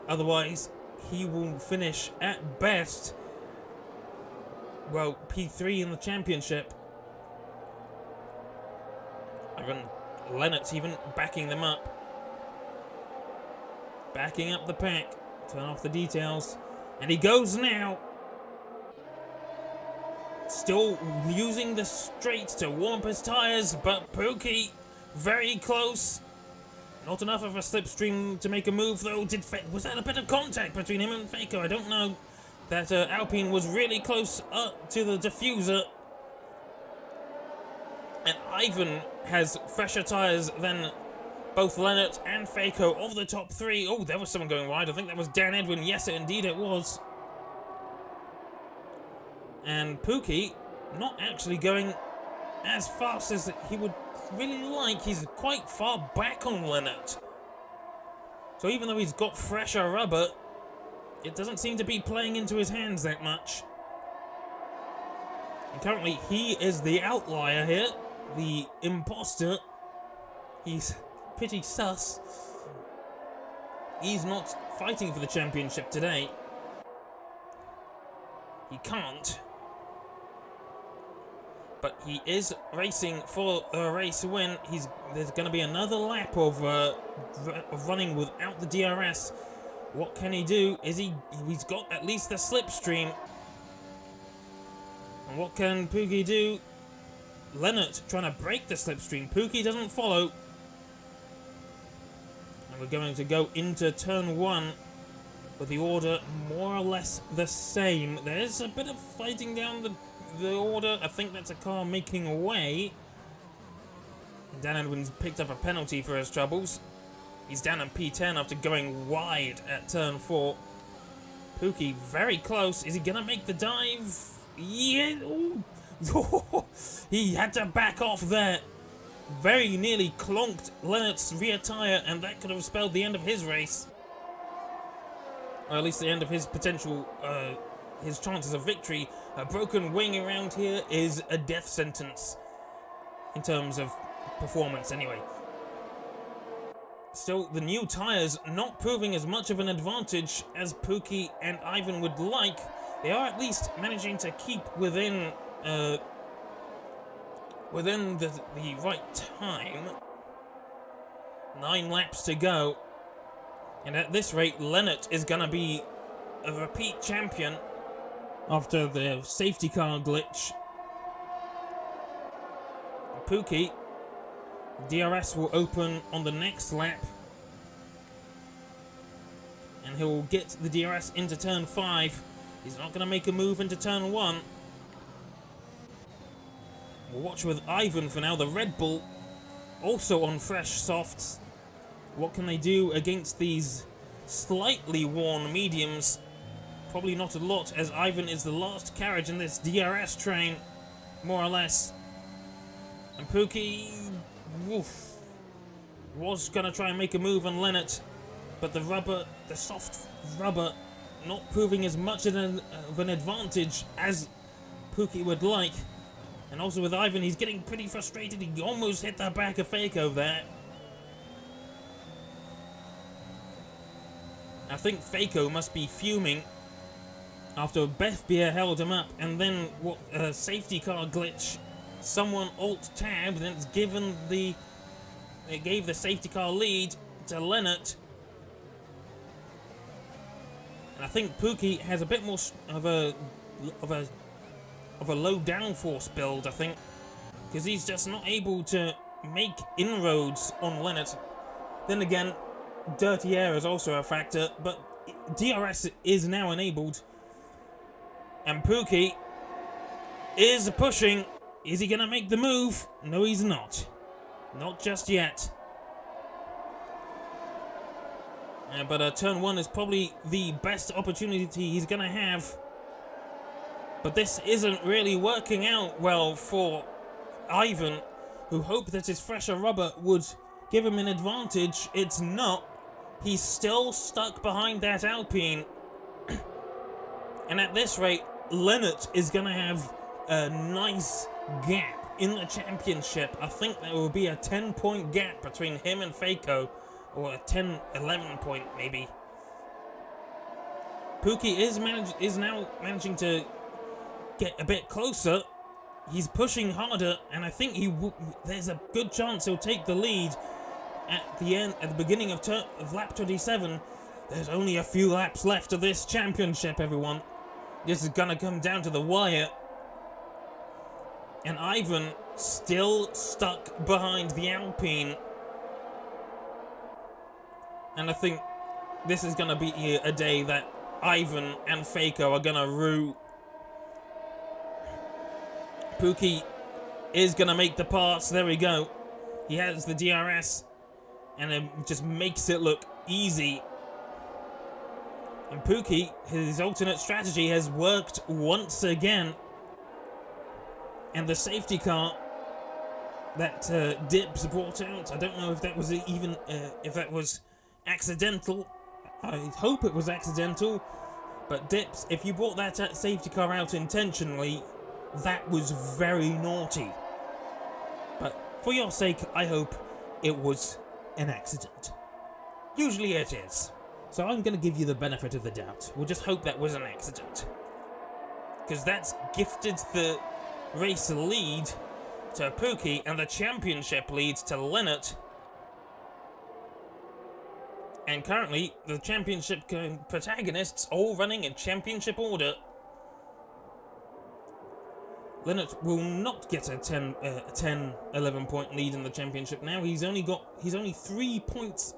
Otherwise, he will finish, at best, well, P3 in the championship. Lennart's even backing them up. Backing up the pack. Turn off the details. And he goes now. Still using the straights to warm up his tyres, but Pookie very close. Not enough of a slipstream to make a move, though. Was that a bit of contact between him and Faco? I don't know. That Alpine was really close up to the diffuser. And Ivan has fresher tyres than both Lennart and Faco of the top 3. Oh, there was someone going wide. I think that was Dan Edwin. Yes, indeed it was. And Pookie not actually going as fast as he would really like. He's quite far back on Lennart. So even though he's got fresher rubber, it doesn't seem to be playing into his hands that much. And currently he is the outlier here. The imposter. He's pretty sus. He's not fighting for the championship today. He can't. But he is racing for a race win. There's going to be another lap of running without the DRS. What can he do? He's got at least the slipstream. And what can Pookie do? Lennart trying to break the slipstream. Pookie doesn't follow. And we're going to go into turn 1 with the order more or less the same. There's a bit of fighting down the order. I think that's a car making away. Dan Edwin's picked up a penalty for his troubles. He's down in P10 after going wide at turn 4. Pookie very close. Is he going to make the dive? Yeah. Ooh. He had to back off there. Very nearly clonked Lennert's rear tyre, and that could have spelled the end of his race. Or at least the end of his potential, his chances of victory. A broken wing around here is a death sentence. In terms of performance, anyway. Still, the new tyres not proving as much of an advantage as Pookie and Ivan would like. They are at least managing to keep within the right time. 9 laps to go. And at this rate, Lennart is going to be a repeat champion after the safety car glitch. Pookie, DRS will open on the next lap. And he'll get the DRS into turn 5. He's not going to make a move into turn 1. We'll watch with Ivan for now. The Red Bull also on fresh softs. What can they do against these slightly worn mediums? Probably not a lot, as Ivan is the last carriage in this DRS train, more or less. And Pookie was going to try and make a move on Lennart, but the soft rubber, not proving as much of an advantage as Pookie would like. And also with Ivan, he's getting pretty frustrated. He almost hit the back of Faco there. I think Faco must be fuming after Beth Beer held him up, and then what a safety car glitch. Someone alt-tabbed, and it's it gave the safety car lead to Lennart. And I think Pookie has a bit more of a low downforce build, I think, because he's just not able to make inroads on Lennart. Then again, dirty air is also a factor, but DRS is now enabled. And Pookie is pushing. Is he going to make the move? No, he's not. Not just yet. But turn 1 is probably the best opportunity he's going to have. But this isn't really working out well for Ivan, who hoped that his fresher rubber would give him an advantage. It's not. He's still stuck behind that Alpine. And at this rate, Lennart is going to have a nice gap in the championship. I think there will be a 10-point gap between him and Faco, or a 10-11 point maybe. Pookie is now managing to get a bit closer. He's pushing harder, and I think there's a good chance he'll take the lead at the beginning of lap 27. There's only a few laps left of this championship, everyone. This is gonna come down to the wire. And Ivan still stuck behind the Alpine. And I think this is gonna be a day that Ivan and Faco are gonna rue. Pookie is gonna make the pass. There we go. He has the DRS, and it just makes it look easy. And Pookie, his alternate strategy has worked once again. And the safety car that Dips brought out, I don't know if that was if that was accidental. I hope it was accidental. But Dips, if you brought that safety car out intentionally, that was very naughty. But for your sake, I hope it was an accident. Usually it is. So I'm going to give you the benefit of the doubt. We'll just hope that was an accident. Because that's gifted the race lead to Pookie, and the championship lead to Lennart. And currently, the championship protagonists all running in championship order. Lennart will not get a 10-11 point lead in the championship now. He's only 3 points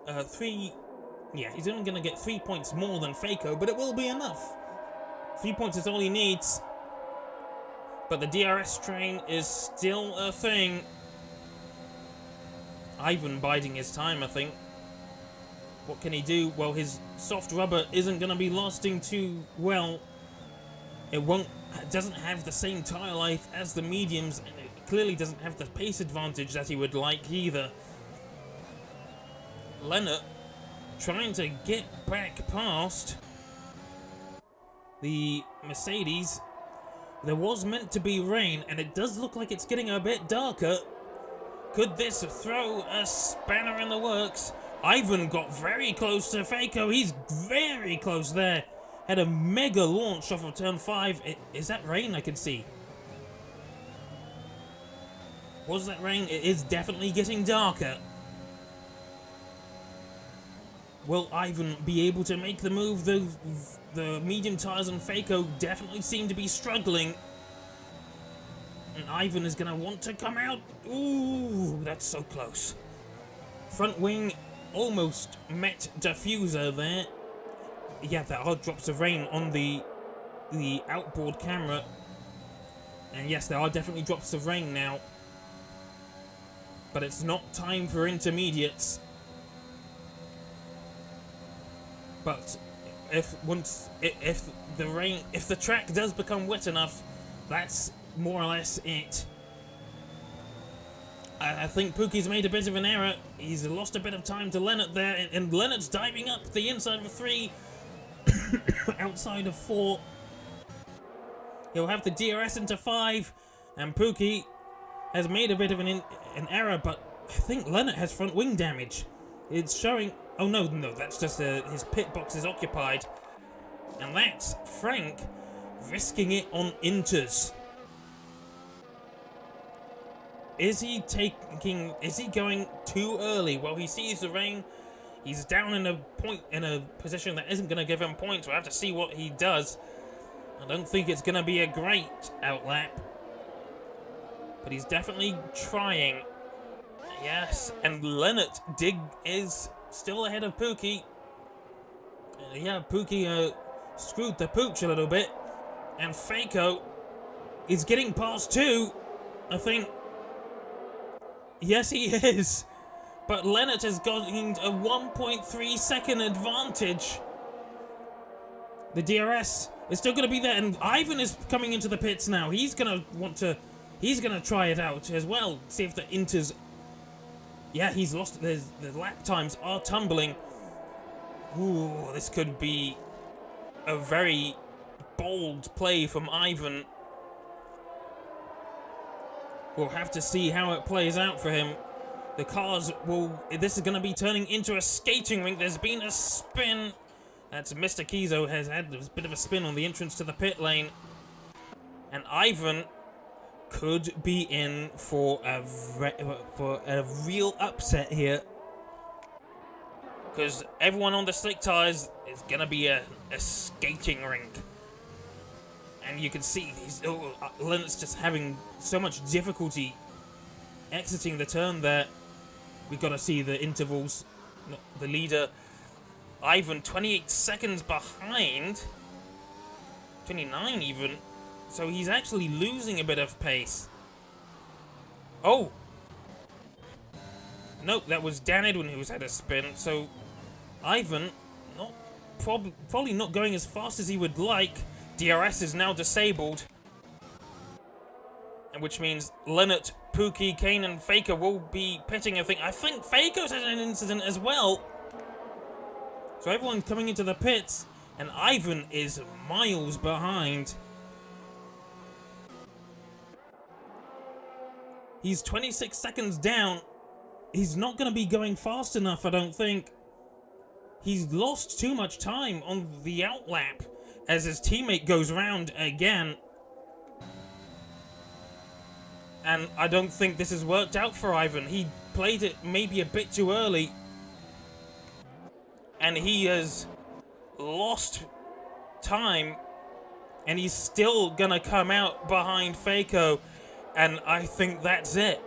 Yeah, he's only going to get 3 points more than Faco, but it will be enough. 3 points is all he needs. But the DRS train is still a thing. Ivan biding his time, I think. What can he do? Well, his soft rubber isn't going to be lasting too well. It doesn't have the same tire life as the mediums, and it clearly doesn't have the pace advantage that he would like either. Lennart trying to get back past the Mercedes. There was meant to be rain, and it does look like it's getting a bit darker. Could this throw a spanner in the works? Ivan got very close to Faco. He's very close there. Had a mega launch off of turn 5. Is that rain I can see? Was that rain? It is definitely getting darker. Will Ivan be able to make the move? The medium tires on Faco definitely seem to be struggling. And Ivan is going to want to come out. Ooh, that's so close. Front wing almost met diffuser there. Yeah, there are drops of rain on the outboard camera. And yes, there are definitely drops of rain now. But it's not time for intermediates. But if the track does become wet enough, that's more or less it. I think Pookie's made a bit of an error. He's lost a bit of time to Lennart there, and Lennart's diving up the inside of 3, outside of 4. He'll have the DRS into 5, and Pookie has made a bit of an error, but I think Lennart has front wing damage. It's showing... Oh, no, that's just his pit box is occupied. And that's Frank risking it on inters. Is he going too early? Well, he sees the rain. He's down in a position that isn't going to give him points. We'll have to see what he does. I don't think it's going to be a great outlap. But he's definitely trying. Yes, and Lennart is still ahead of Pookie. Yeah, Pookie screwed the pooch a little bit. And Faco is getting past 2, I think. Yes, he is. But Lennart has gained a 1.3 second advantage. The DRS is still going to be there, and Ivan is coming into the pits now. He's going to try it out as well. See if the inters... Yeah, he's lost. The lap times are tumbling. Ooh, this could be a very bold play from Ivan. We'll have to see how it plays out for him. The cars will... This is going to be turning into a skating rink. There's been a spin. That's Mr. Kizo has had a bit of a spin on the entrance to the pit lane. And Ivan could be in for a real upset here. Because everyone on the slick tires is going to be a skating rink. And you can see Lennart's just having so much difficulty exiting the turn there. We've got to see the intervals. The leader, Ivan, 28 seconds behind. 29 even. So he's actually losing a bit of pace. Oh! Nope, that was Dan Edwin who's had a spin. So Ivan, probably not going as fast as he would like. DRS is now disabled. Which means Lennart, Pookie, Kane, and Faker will be pitting. I think Faker's had an incident as well. So everyone coming into the pits, and Ivan is miles behind. He's 26 seconds down. He's not going to be going fast enough, I don't think. He's lost too much time on the outlap as his teammate goes round again. And I don't think this has worked out for Ivan. He played it maybe a bit too early. And he has lost time. And he's still going to come out behind Faco. And I think that's it.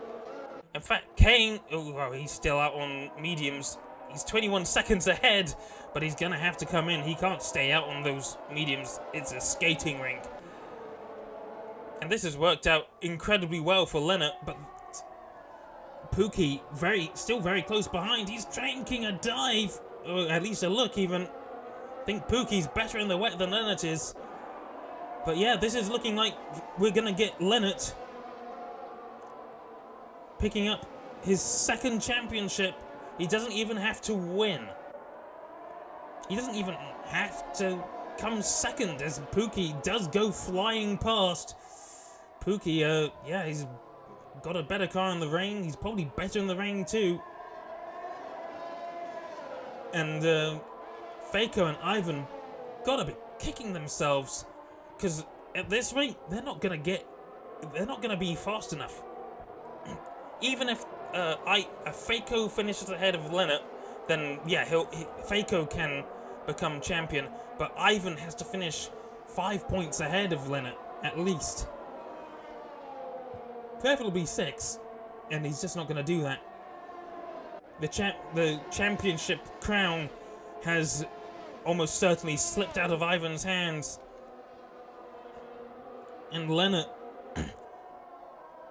In fact, Kane... Oh, well, he's still out on mediums. He's 21 seconds ahead, but he's gonna have to come in. He can't stay out on those mediums. It's a skating rink. And this has worked out incredibly well for Leonard, but Pookie still very close behind. He's trying a dive, or at least a look even. I think Pookie's better in the wet than Leonard is. But yeah, this is looking like we're gonna get Leonard picking up his second championship. He doesn't even have to win. He doesn't even have to come second, as Pookie does go flying past. Pookie, yeah, he's got a better car in the rain. He's probably better in the rain too. And Faco and Ivan gotta be kicking themselves, because at this rate, they're not gonna be fast enough. Even if Faco finishes ahead of Leonard, then yeah, Faco can become champion. But Ivan has to finish 5 points ahead of Leonard at least. Preferably 6, and he's just not going to do that. The championship crown has almost certainly slipped out of Ivan's hands, and Leonard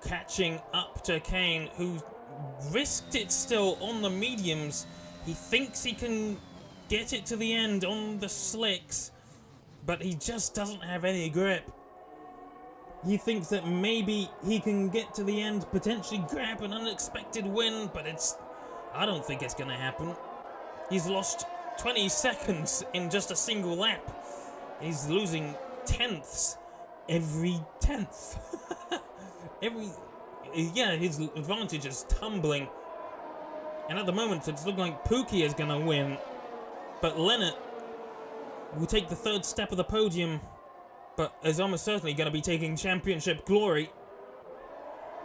catching up to Kane, who risked it still on the mediums. He thinks he can get it to the end on the slicks, but he just doesn't have any grip. He thinks that maybe he can get to the end, potentially grab an unexpected win, but I don't think it's gonna happen. He's lost 20 seconds in just a single lap. He's losing tenths every tenth. His advantage is tumbling. And at the moment, it's looking like Pookie is gonna win. But Leonard will take the third step of the podium, but is almost certainly going to be taking championship glory.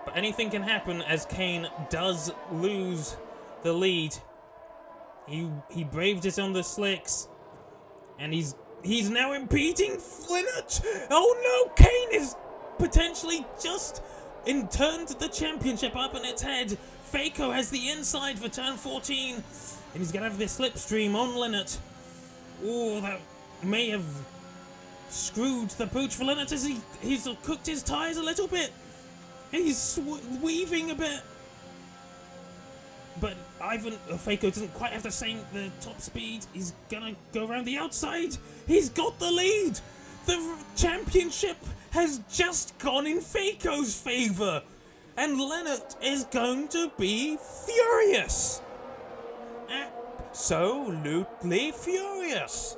But anything can happen, as Kane does lose the lead. He braved it on the slicks, and he's now impeding Leonard. Oh no, Kane is potentially just turned the championship up in its head. Faco has the inside for turn 14, and he's going to have this slipstream on Leonard. Oh, that may have screwed the pooch for Leonard, as he's cooked his tyres a little bit. He's weaving a bit. But Faco doesn't quite have the top speed. He's gonna go around the outside. He's got the lead. The championship has just gone in Faco's favour, and Leonard is going to be furious. Absolutely furious.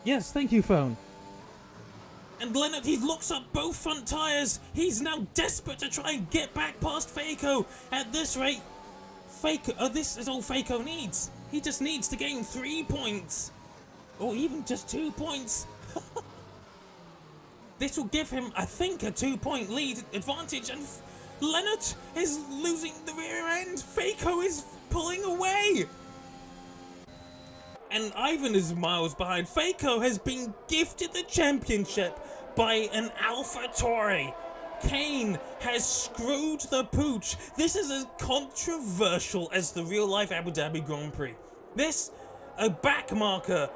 Yes, thank you, phone. And Leonard, he locks up both front tyres. He's now desperate to try and get back past Faco. At this rate, this is all Faco needs. He just needs to gain 3 points. Or even just 2 points. This will give him, I think, a 2-point lead advantage. And Leonard is losing the rear end. Faco is pulling away. And Ivan is miles behind. Faco has been gifted the championship by an AlphaTauri. Kane has screwed the pooch. This is as controversial as the real-life Abu Dhabi Grand Prix. A backmarker,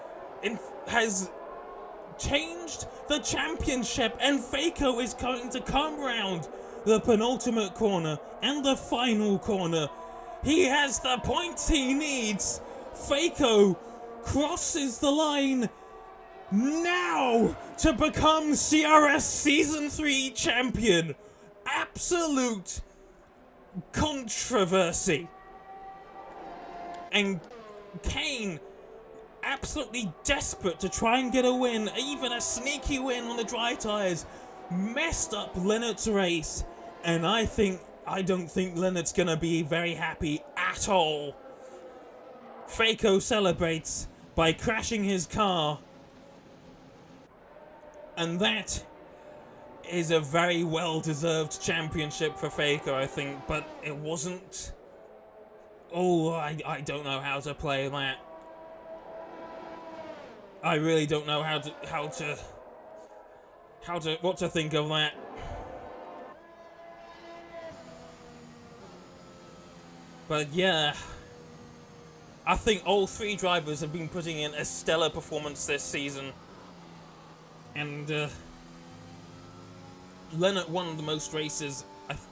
has changed the championship, and Faco is going to come round the penultimate corner and the final corner. He has the points he needs. Faco crosses the line now to become CRS Season 3 champion. Absolute controversy. And Kane, absolutely desperate to try and get a win, even a sneaky win on the dry tyres, messed up Leonard's race, and I don't think Leonard's gonna be very happy at all. Faco celebrates by crashing his car, and that is a very well-deserved championship for Faco, I think, but it wasn't. Oh, I don't know how to play that. I really don't know what to think of that. But yeah, I think all three drivers have been putting in a stellar performance this season. And Leonard won the most races.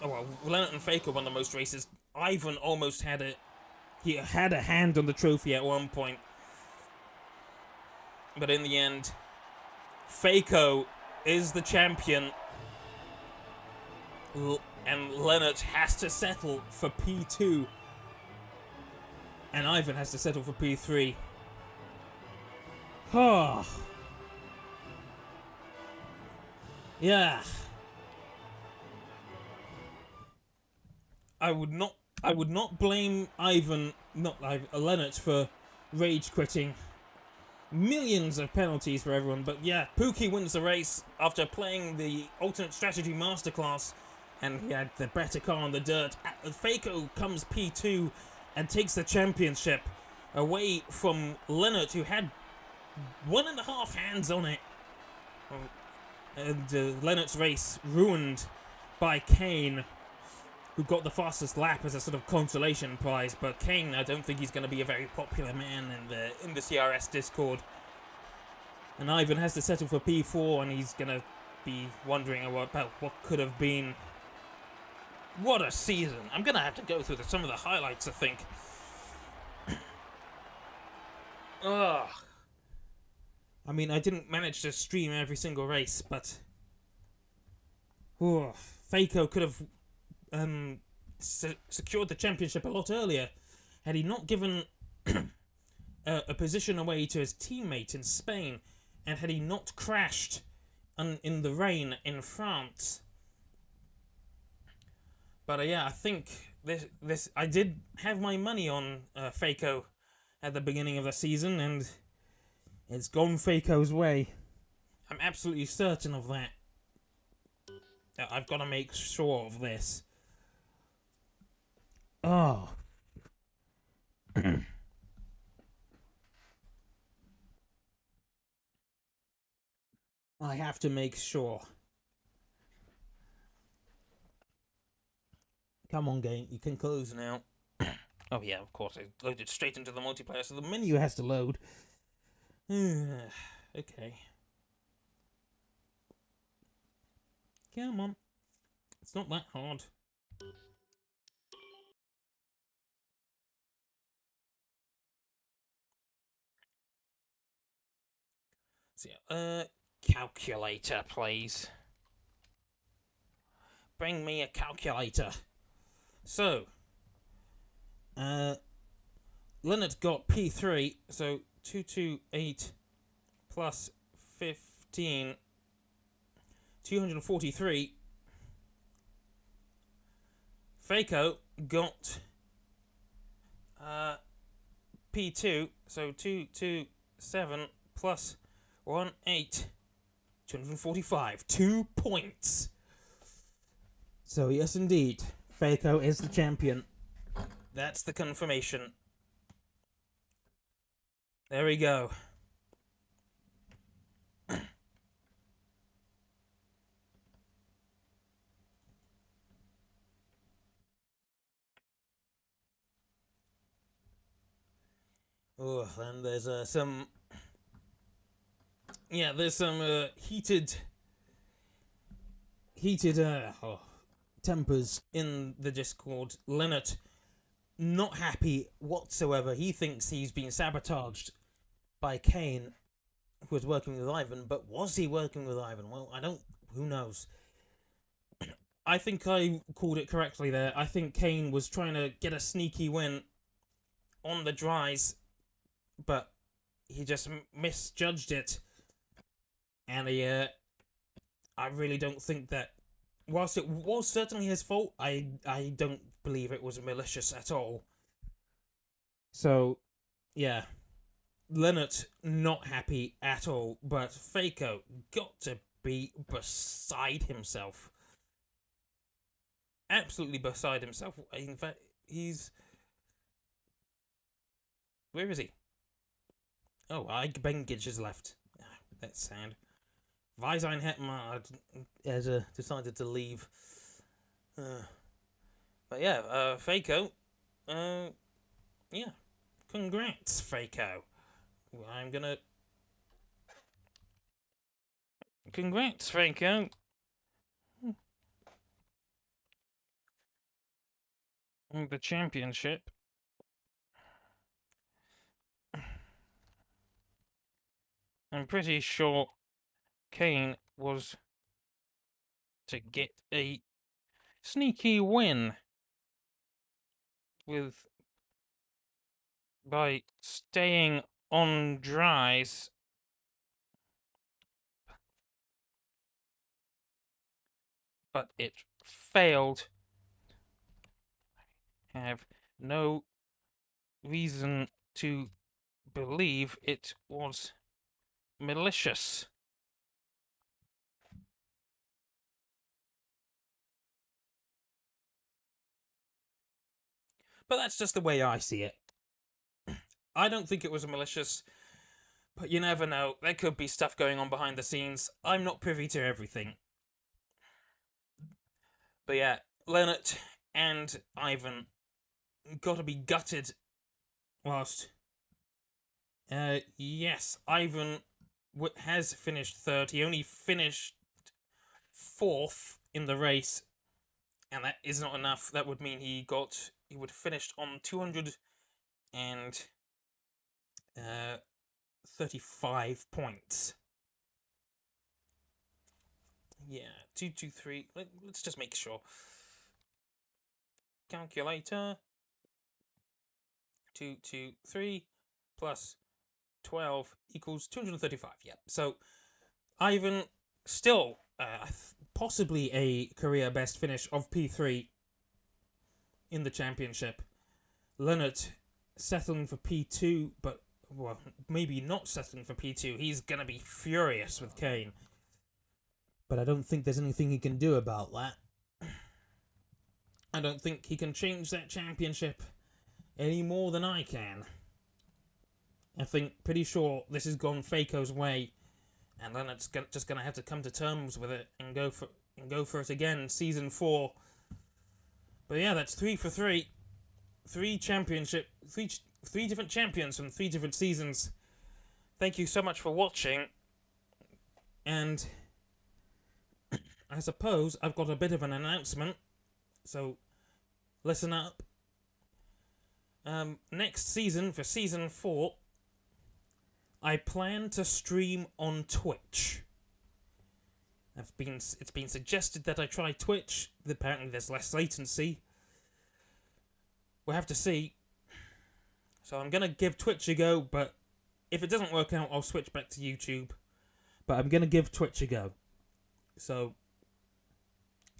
Well, Leonard and Faker won the most races. Ivan almost had it. He had a hand on the trophy at one point. But in the end, Faker is the champion. And Leonard has to settle for P2. And Ivan has to settle for P3. Oh. Yeah. I would not blame Leonard for rage quitting. Millions of penalties for everyone, but yeah, Pookie wins the race after playing the alternate strategy masterclass, and he had the better car on the dirt. Faco comes P2 and takes the championship away from Leonard, who had 1.5 hands on it. And Leonard's race ruined by Kane, who got the fastest lap as a sort of consolation prize. But Kane, I don't think he's going to be a very popular man in the CRS Discord. And Ivan has to settle for P4, and he's going to be wondering about what could have been. What a season! I'm going to have to go through some of the highlights, I think. Ugh. I mean, I didn't manage to stream every single race, but Faco could have secured the championship a lot earlier had he not given a position away to his teammate in Spain, and had he not crashed in the rain in France. But yeah, I think this I did have my money on Faco at the beginning of the season, and it's gone Faco's way. I'm absolutely certain of that. I've got to make sure of this. Oh. I have to make sure. Come on, game. You can close now. Oh, yeah, of course. I loaded straight into the multiplayer, so the menu has to load. Okay. Come on. It's not that hard. So, calculator, please. Bring me a calculator. So, Leonard got P3, so 228 plus 15, 243. Faco got P2, so 227 plus 18, 245. 2 points. So yes, indeed, Faco is the champion. That's the confirmation. There we go. Oh, and there's some. Yeah, there's some heated tempers in the Discord. Leonard, not happy whatsoever. He thinks he's been sabotaged by Kane, who was working with Ivan. But was he working with Ivan? Well, who knows? I think I called it correctly there. I think Kane was trying to get a sneaky win on the dries, but he just misjudged it. And I really don't think that, whilst it was certainly his fault, I don't believe it was malicious at all. So, yeah. Leonard not happy at all, but Faco got to be beside himself. Absolutely beside himself. In fact, he's... Where is he? Oh, Bengage has left. That's sad. Visine Hetman has decided to leave. But yeah, Faco, yeah, congrats, Faco. I'm gonna... Congrats, Faco. On the championship. I'm pretty sure Kane was to get a sneaky win with by staying on dries. But it failed. I have no reason to believe it was malicious. But that's just the way I see it. I don't think it was malicious, but you never know. There could be stuff going on behind the scenes. I'm not privy to everything. But yeah, Leonard and Ivan gotta be gutted whilst... yes, Ivan has finished third. He only finished fourth in the race, and that is not enough. That would mean he would have finished on 235 points. Yeah, 223. Let's just make sure. Calculator. 223 plus 12 equals 235. Yeah. So Ivan still possibly a career best finish of P3 in the championship. Leonard settling for P2, but well, maybe not settling for P2. He's gonna be furious with Kane. But I don't think there's anything he can do about that. I don't think he can change that championship any more than I can. I think pretty sure this has gone Faco's way, and Leonard's just gonna have to come to terms with it and go for it again, season 4. But yeah, that's 3 for 3. Three different champions from 3 different seasons. Thank you so much for watching, and I suppose I've got a bit of an announcement, so listen up. Next season, for season 4, I plan to stream on Twitch. It's been suggested that I try Twitch. Apparently there's less latency. We'll have to see. So I'm gonna give Twitch a go, but if it doesn't work out, I'll switch back to YouTube. But I'm gonna give Twitch a go. So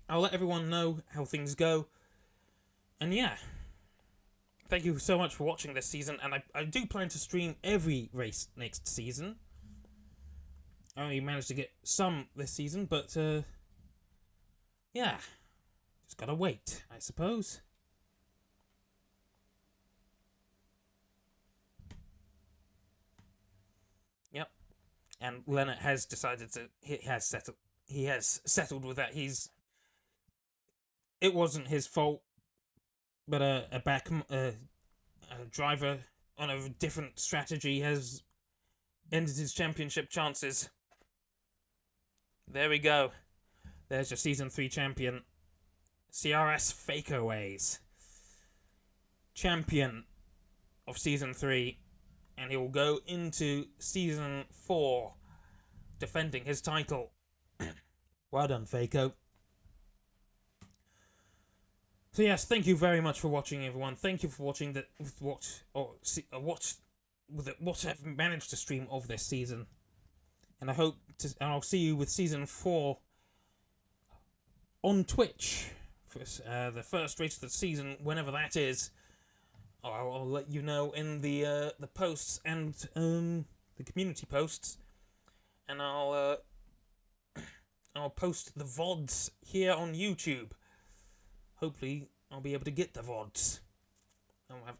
I'll let everyone know how things go. And yeah, thank you so much for watching this season, and I do plan to stream every race next season. I only managed to get some this season, but yeah, just gotta wait, I suppose. Yep, and Leonard has decided he has settled with that. It wasn't his fault, but a driver on a different strategy has ended his championship chances. There we go. There's your season 3 champion, CRS Fakeaways, champion of season 3, and he will go into season 4 defending his title. Well done, Faco. So yes, thank you very much for watching, everyone. Thank you for watching what I've managed to stream of this season, and I'll see you with season 4 on Twitch for the first race of the season, whenever that is. I'll let you know in the posts and the community posts, and I'll post the VODs here on YouTube. Hopefully, I'll be able to get the VODs.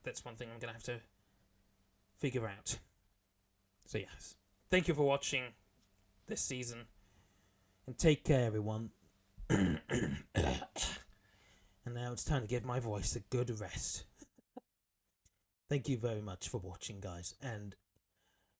That's one thing I'm going to have to figure out. So yes, thank you for watching this season, And take care, everyone. And now it's time to give my voice a good rest. Thank you very much for watching, guys, and